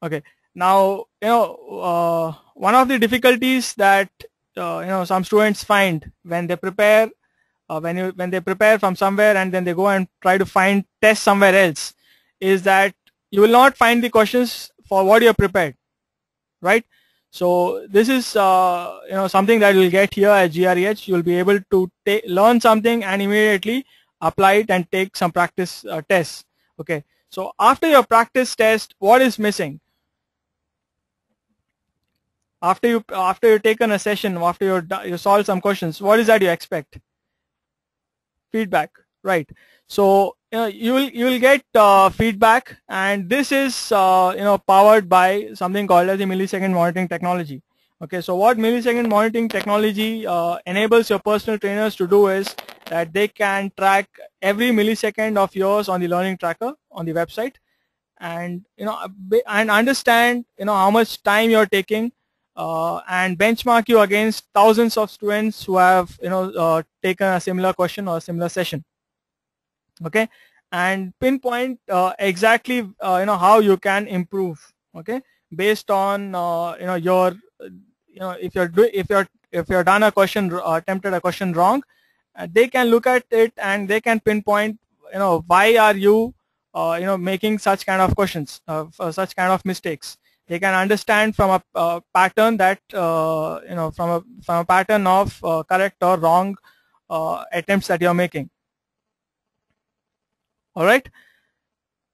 Okay, now one of the difficulties that some students find when they prepare, when they prepare from somewhere and then they go and try to find test somewhere else, is that you will not find the questions for what you have prepared, right? So this is something that you'll get here at GREH. You'll be able to learn something and immediately apply it and take some practice tests. Okay, so after your practice test, what is missing? After you taken a session, after you solve some questions, what is that you expect? Feedback, right? So you will get feedback, and this is powered by something called as the millisecond monitoring technology. Okay, so what millisecond monitoring technology enables your personal trainers to do is that they can track every millisecond of yours on the learning tracker on the website, and and understand how much time you're taking, and benchmark you against thousands of students who have taken a similar question or a similar session. Okay, and pinpoint exactly how you can improve. Okay, based on your if you're done a question, attempted a question wrong, they can look at it and they can pinpoint why are you making such kind of questions, such kind of mistakes. They can understand from a pattern that from a pattern of correct or wrong attempts that you're making. All right.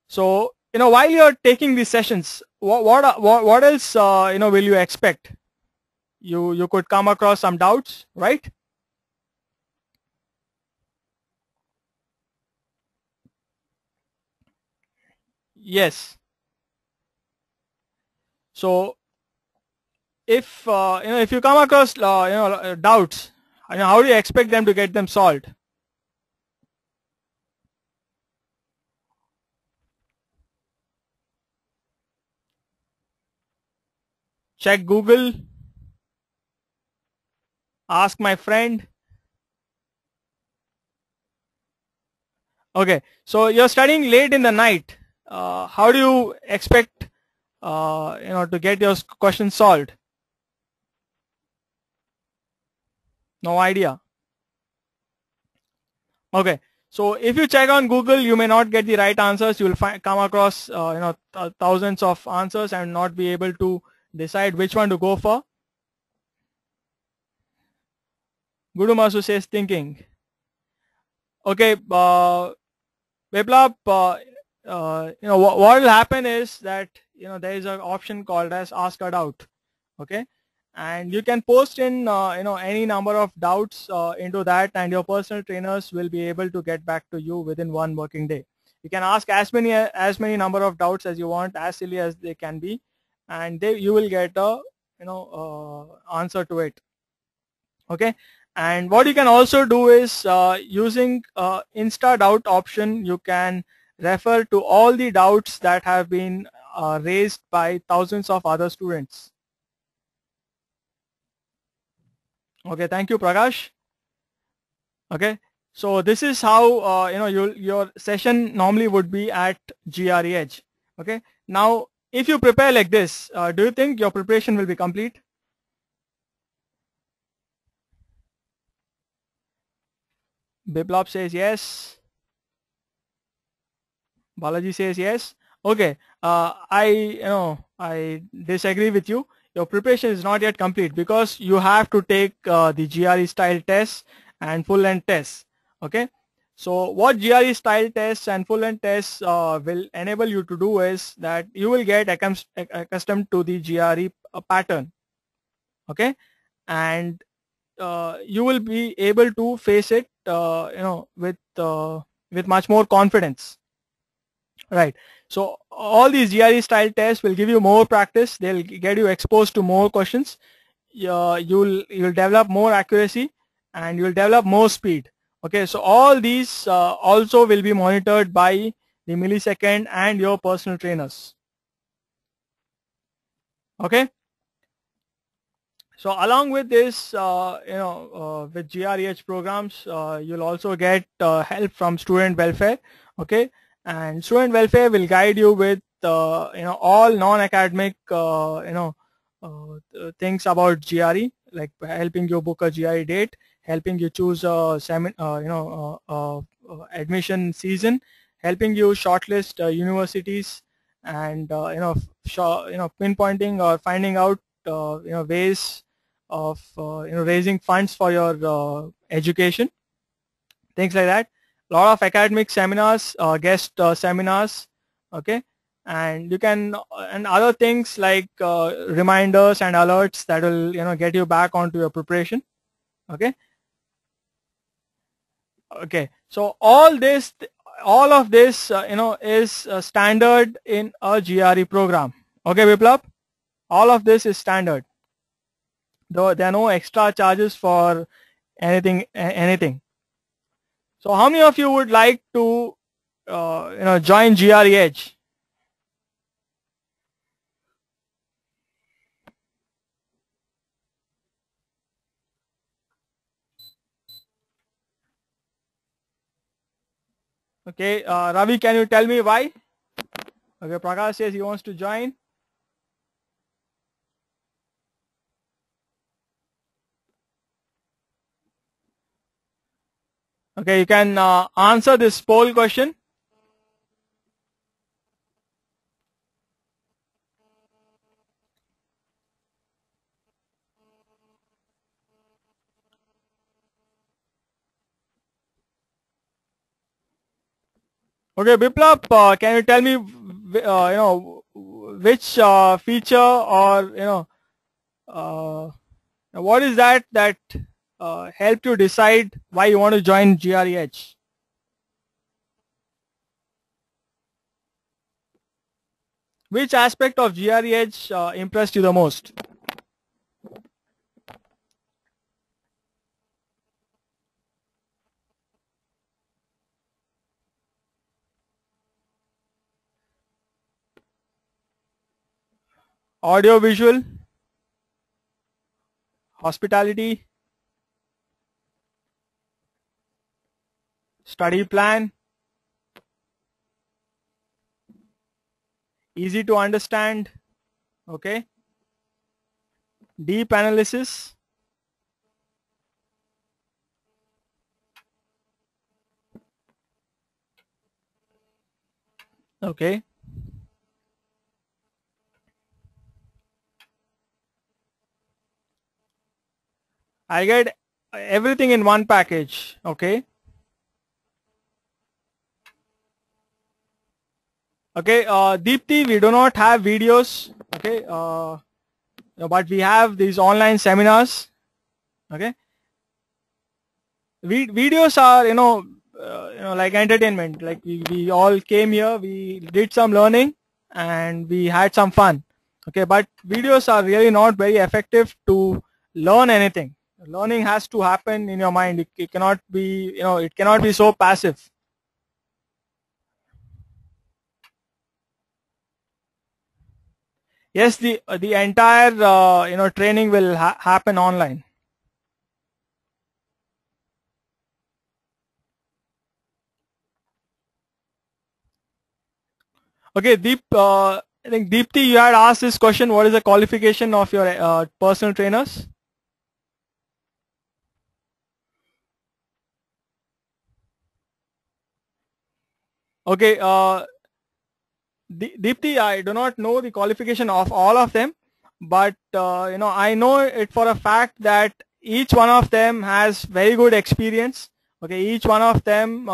So while you're taking these sessions, what else will you expect? You could come across some doubts, right? Yes. So if if you come across doubts, how do you expect them to get them solved? Check Google, ask my friend. Okay, so you're studying late in the night. How do you expect to get your questions solved? No idea. Okay, so if you check on Google, you may not get the right answers. You will come across thousands of answers and not be able to decide which one to go for. Gudumasu says thinking. Okay, Biplab, what will happen is that there is an option called as ask a doubt. Okay, and you can post in any number of doubts into that, and your personal trainers will be able to get back to you within one working day. You can ask as many number of doubts as you want, as silly as they can be, and you will get a answer to it. Okay, and what you can also do is using insta doubt option, you can refer to all the doubts that have been raised by thousands of other students. Okay, thank you, Prakash. Okay, so this is how your session normally would be at GREedge. Okay, now if you prepare like this, do you think your preparation will be complete? Biplop says yes. Balaji says yes. Okay, I disagree with you. Your preparation is not yet complete because you have to take the GRE style tests and full length tests. Okay, so what GRE style tests and full length tests will enable you to do is that you will get accustomed to the GRE pattern. Okay, and you will be able to face it with much more confidence. Right. So all these GRE style tests will give you more practice. They'll get you exposed to more questions. You'll develop more accuracy, and you'll develop more speed. Okay. So all these also will be monitored by the millisecond and your personal trainers. Okay. So along with this, with GREH programs, you'll also get help from student welfare. Okay. And student welfare will guide you with all non-academic things about GRE, like helping you book a GRE date, helping you choose a admission season, helping you shortlist universities, and pinpointing or finding out ways of raising funds for your education, things like that. A lot of academic seminars, guest seminars. Okay, and you can and other things like reminders and alerts that will get you back onto your preparation. Okay. Okay, so all of this is standard in a GRE program. Okay, Biplab, all of this is standard, though there are no extra charges for anything. So how many of you would like to join GREH? Okay, Ravi, can you tell me why? Okay, Prakash says he wants to join. Okay, you can answer this poll question. Okay, Biplab, can you tell me, which feature or what is that helped you decide why you want to join GREH? Which aspect of GREH impressed you the most? Audio visual, hospitality, study plan, easy to understand, okay, deep analysis, okay, I get everything in one package, okay. Okay, Deepthi, we do not have videos. Okay, but we have these online seminars. Okay, videos are like entertainment. Like we all came here, we did some learning, and we had some fun. Okay, but videos are really not very effective to learn anything. Learning has to happen in your mind. It cannot be, it cannot be so passive. Yes, the entire training will happen online. Okay, I think Deepthi, you had asked this question. What is the qualification of your personal trainers? Okay, Deepthi, I do not know the qualification of all of them, but I know it for a fact that each one of them has very good experience. Okay, each one of them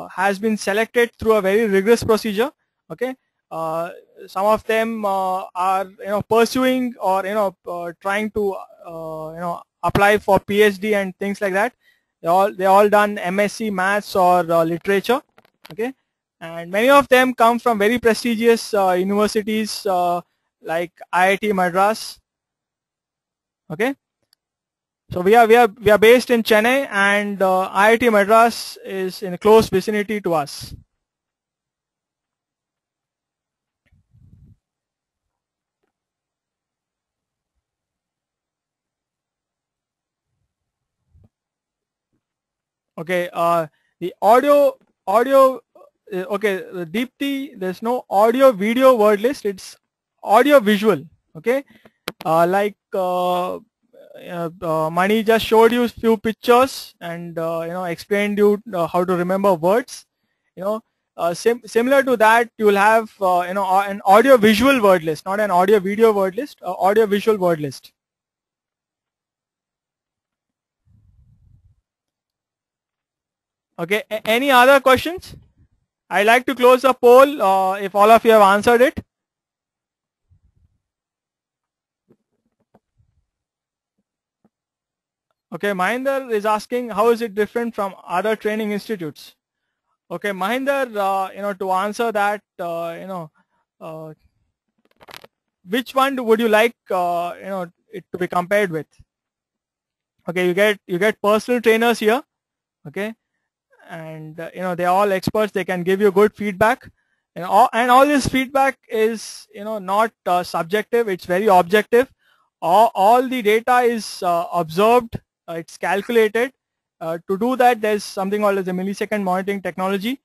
has been selected through a very rigorous procedure. Okay, uh, some of them are pursuing or trying to apply for PhD and things like that. They all done MSc Maths or literature. Okay, and many of them come from very prestigious universities like IIT Madras. Okay, so we are based in Chennai, and IIT Madras is in close vicinity to us. Okay, the audio okay, Deepthi, there's no audio video word list, it's audio visual. Okay, like Mani just showed you few pictures and explained you how to remember words. Similar to that, you will have an audio visual word list, not an audio video word list, audio visual word list. Okay, any other questions? I'd like to close the poll if all of you have answered it. Okay, Mahinder is asking how is it different from other training institutes. Okay, Mahinder, to answer that, which one would you like, it to be compared with? Okay, you get personal trainers here. Okay, and they're all experts. They can give you good feedback, and all this feedback is not subjective. It's very objective. All the data is observed. It's calculated. To do that, there's something called as a millisecond monitoring technology,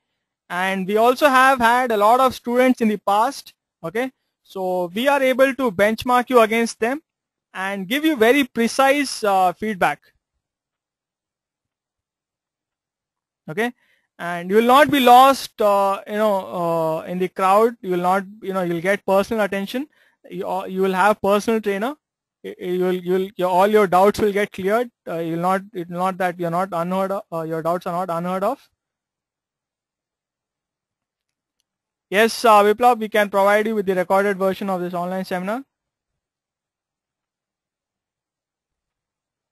and we also have had a lot of students in the past. Okay, so we are able to benchmark you against them and give you very precise feedback. Okay, and you will not be lost in the crowd. You will not, you'll get personal attention. You will have personal trainer. All your doubts will get cleared. It's not that you're not unheard of, your doubts are not unheard of. Yes, Viplav, we can provide you with the recorded version of this online seminar.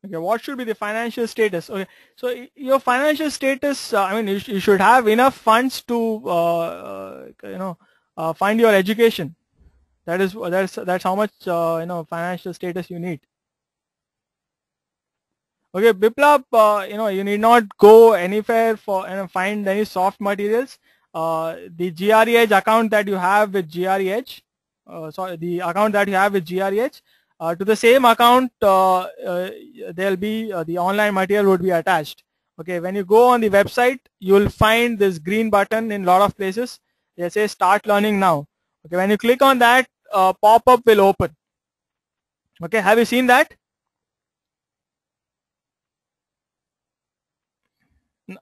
Okay, what should be the financial status? Okay, so your financial status, I mean, you should have enough funds to, fund your education. That's how much, financial status you need. Okay, Biplab, you need not go anywhere for find any soft materials. The GREedge account that you have with GREedge, sorry, the account that you have with GREedge, to the same account, there'll be the online material would be attached. Okay, when you go on the website, you'll find this green button in a lot of places. They say start learning now. Okay, when you click on that, pop-up will open. Okay, have you seen that?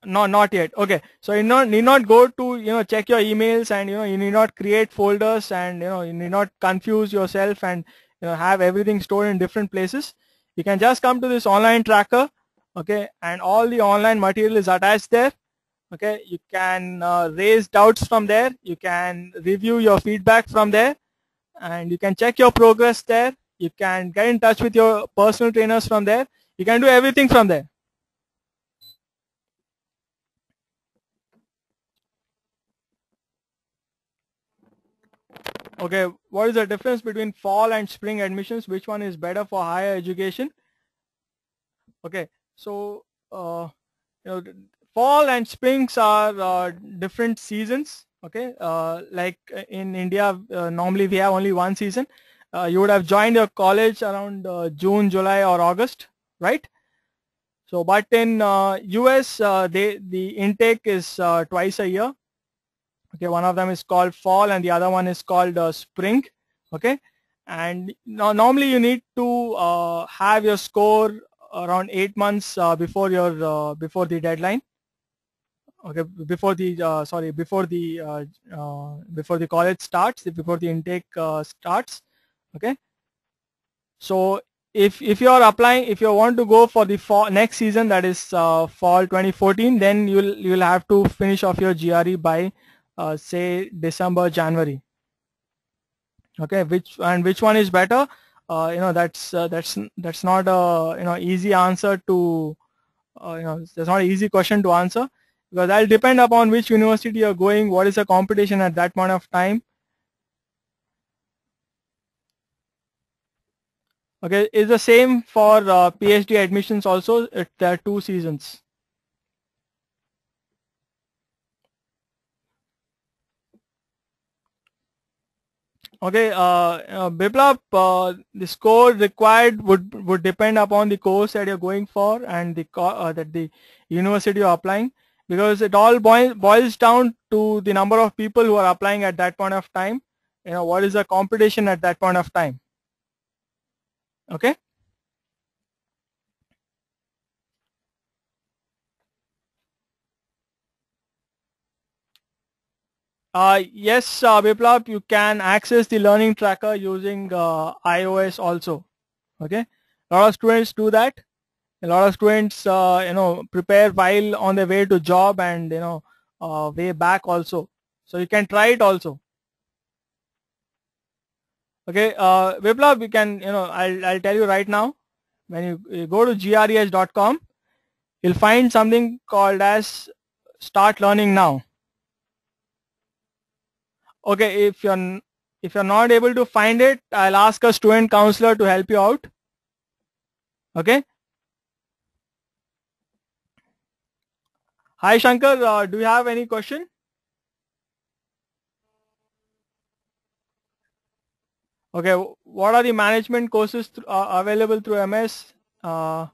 No, not yet. Okay, so you need not go to check your emails, and you need not create folders, and you need not confuse yourself and have everything stored in different places. You can just come to this online tracker. Okay, and all the online material is attached there. Okay, you can raise doubts from there, you can review your feedback from there, and you can check your progress there. You can get in touch with your personal trainers from there. You can do everything from there. Okay, what is the difference between fall and spring admissions? Which one is better for higher education? Okay, so you know, fall and springs are different seasons. Okay, like in India, normally we have only one season. You would have joined your college around June, July, or August, right? So, but in US, the intake is twice a year. Okay, one of them is called fall, and the other one is called spring. Okay, and normally you need to have your score around 8 months before the deadline. Okay, before the before the college starts, before the intake starts. Okay, so if you are applying, if you want to go for the fall next season, that is fall 2014, then you'll have to finish off your GRE by say December, January. Okay, which one is better? That's not a easy answer to that's not an easy question to answer, because that'll depend upon which university you're going, what is the competition at that point of time. Okay, it's the same for PhD admissions also. There are 2 seasons. Okay, Biplab, the score required would depend upon the course that you're going for and that the university you're applying, because it all boils down to the number of people who are applying at that point of time. What is the competition at that point of time? Okay. Yes, Biplab, you can access the learning tracker using iOS also. Okay, a lot of students do that. A lot of students, prepare while on their way to job and way back also. So you can try it also. Okay, Biplab, you can, I'll tell you right now. When you go to GREedge.com, you'll find something called as Start Learning Now. Okay, if you're not able to find it, I'll ask a student counselor to help you out. Okay. Hi Shankar, do you have any question? Okay, what are the management courses available through MS? Uh,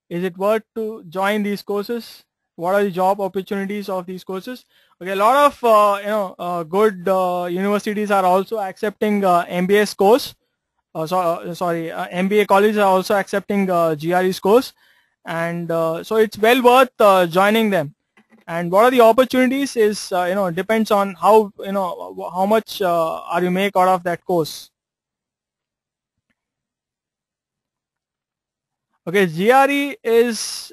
is it worth to join these courses? What are the job opportunities of these courses? Okay, a lot of good universities are also accepting MBS course. MBA colleges are also accepting GRE course, and so it's well worth joining them. And what are the opportunities is depends on how much are you make out of that course. Okay, GRE is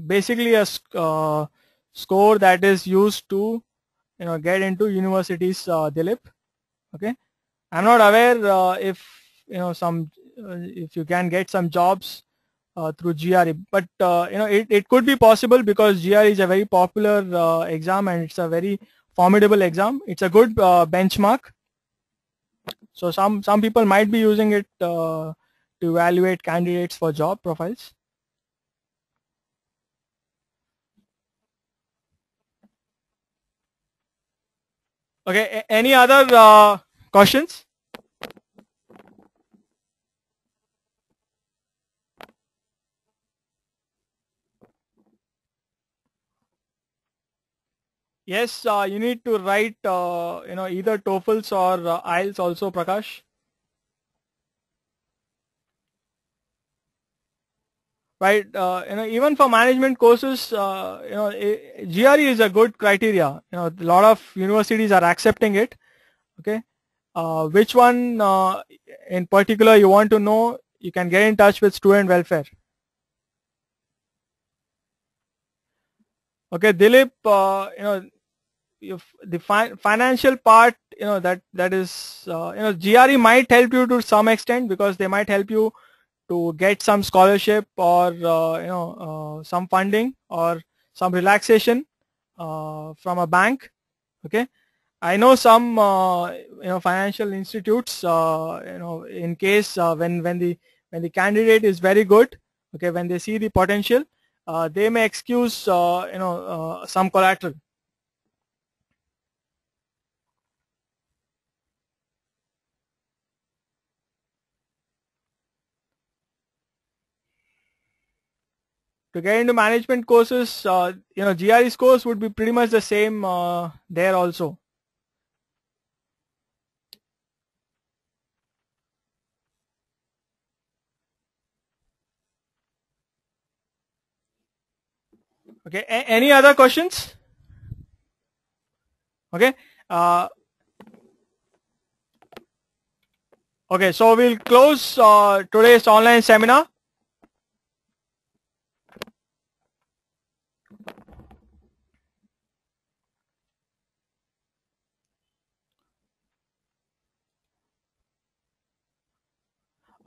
basically a score that is used to get into universities, Dilip. Okay, I'm not aware if if you can get some jobs through GRE, but it could be possible, because GRE is a very popular exam, and it's a very formidable exam. It's a good benchmark. So some people might be using it to evaluate candidates for job profiles. Okay, any other questions? Yes, you need to write either TOEFLs or IELTS also, Prakash. Right, even for management courses, GRE is a good criteria. A lot of universities are accepting it. Okay, which one in particular you want to know, you can get in touch with student welfare. Okay, Dilip, the financial part, that is, GRE might help you to some extent, because they might help you to get some scholarship, or some funding, or some relaxation from a bank. Okay, I know some financial institutes, in case when the candidate is very good, okay, when they see the potential, they may excuse some collateral. To get into management courses, GRE scores would be pretty much the same there also. Okay, any other questions? Okay. Okay, so we'll close today's online seminar.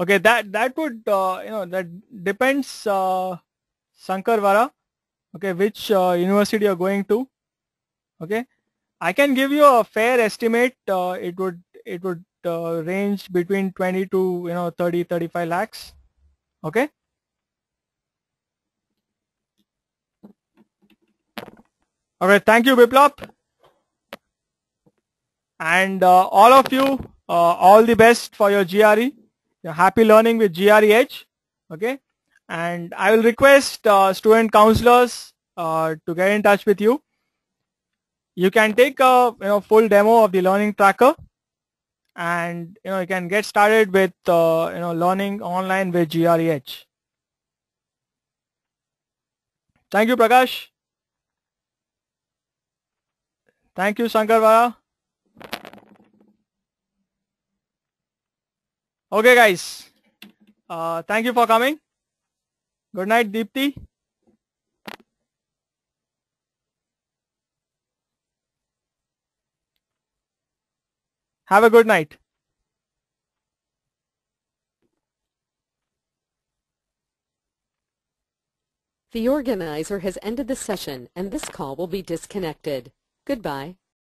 Okay, that would that depends, Sankar Vara. Okay, which university you're going to. Okay, I can give you a fair estimate. It would range between 20 to 30-35 lakhs. Okay. Okay, thank you, Biplop, and all of you. All the best for your GRE. Happy learning with GRE Edge. Okay, and I will request student counselors to get in touch with you. You can take a full demo of the learning tracker, and you can get started with learning online with GRE Edge. Thank you, Prakash. Thank you, Sankar Vara. Okay, guys. Thank you for coming. Good night, Deepti. Have a good night. The organizer has ended the session, and this call will be disconnected. Goodbye.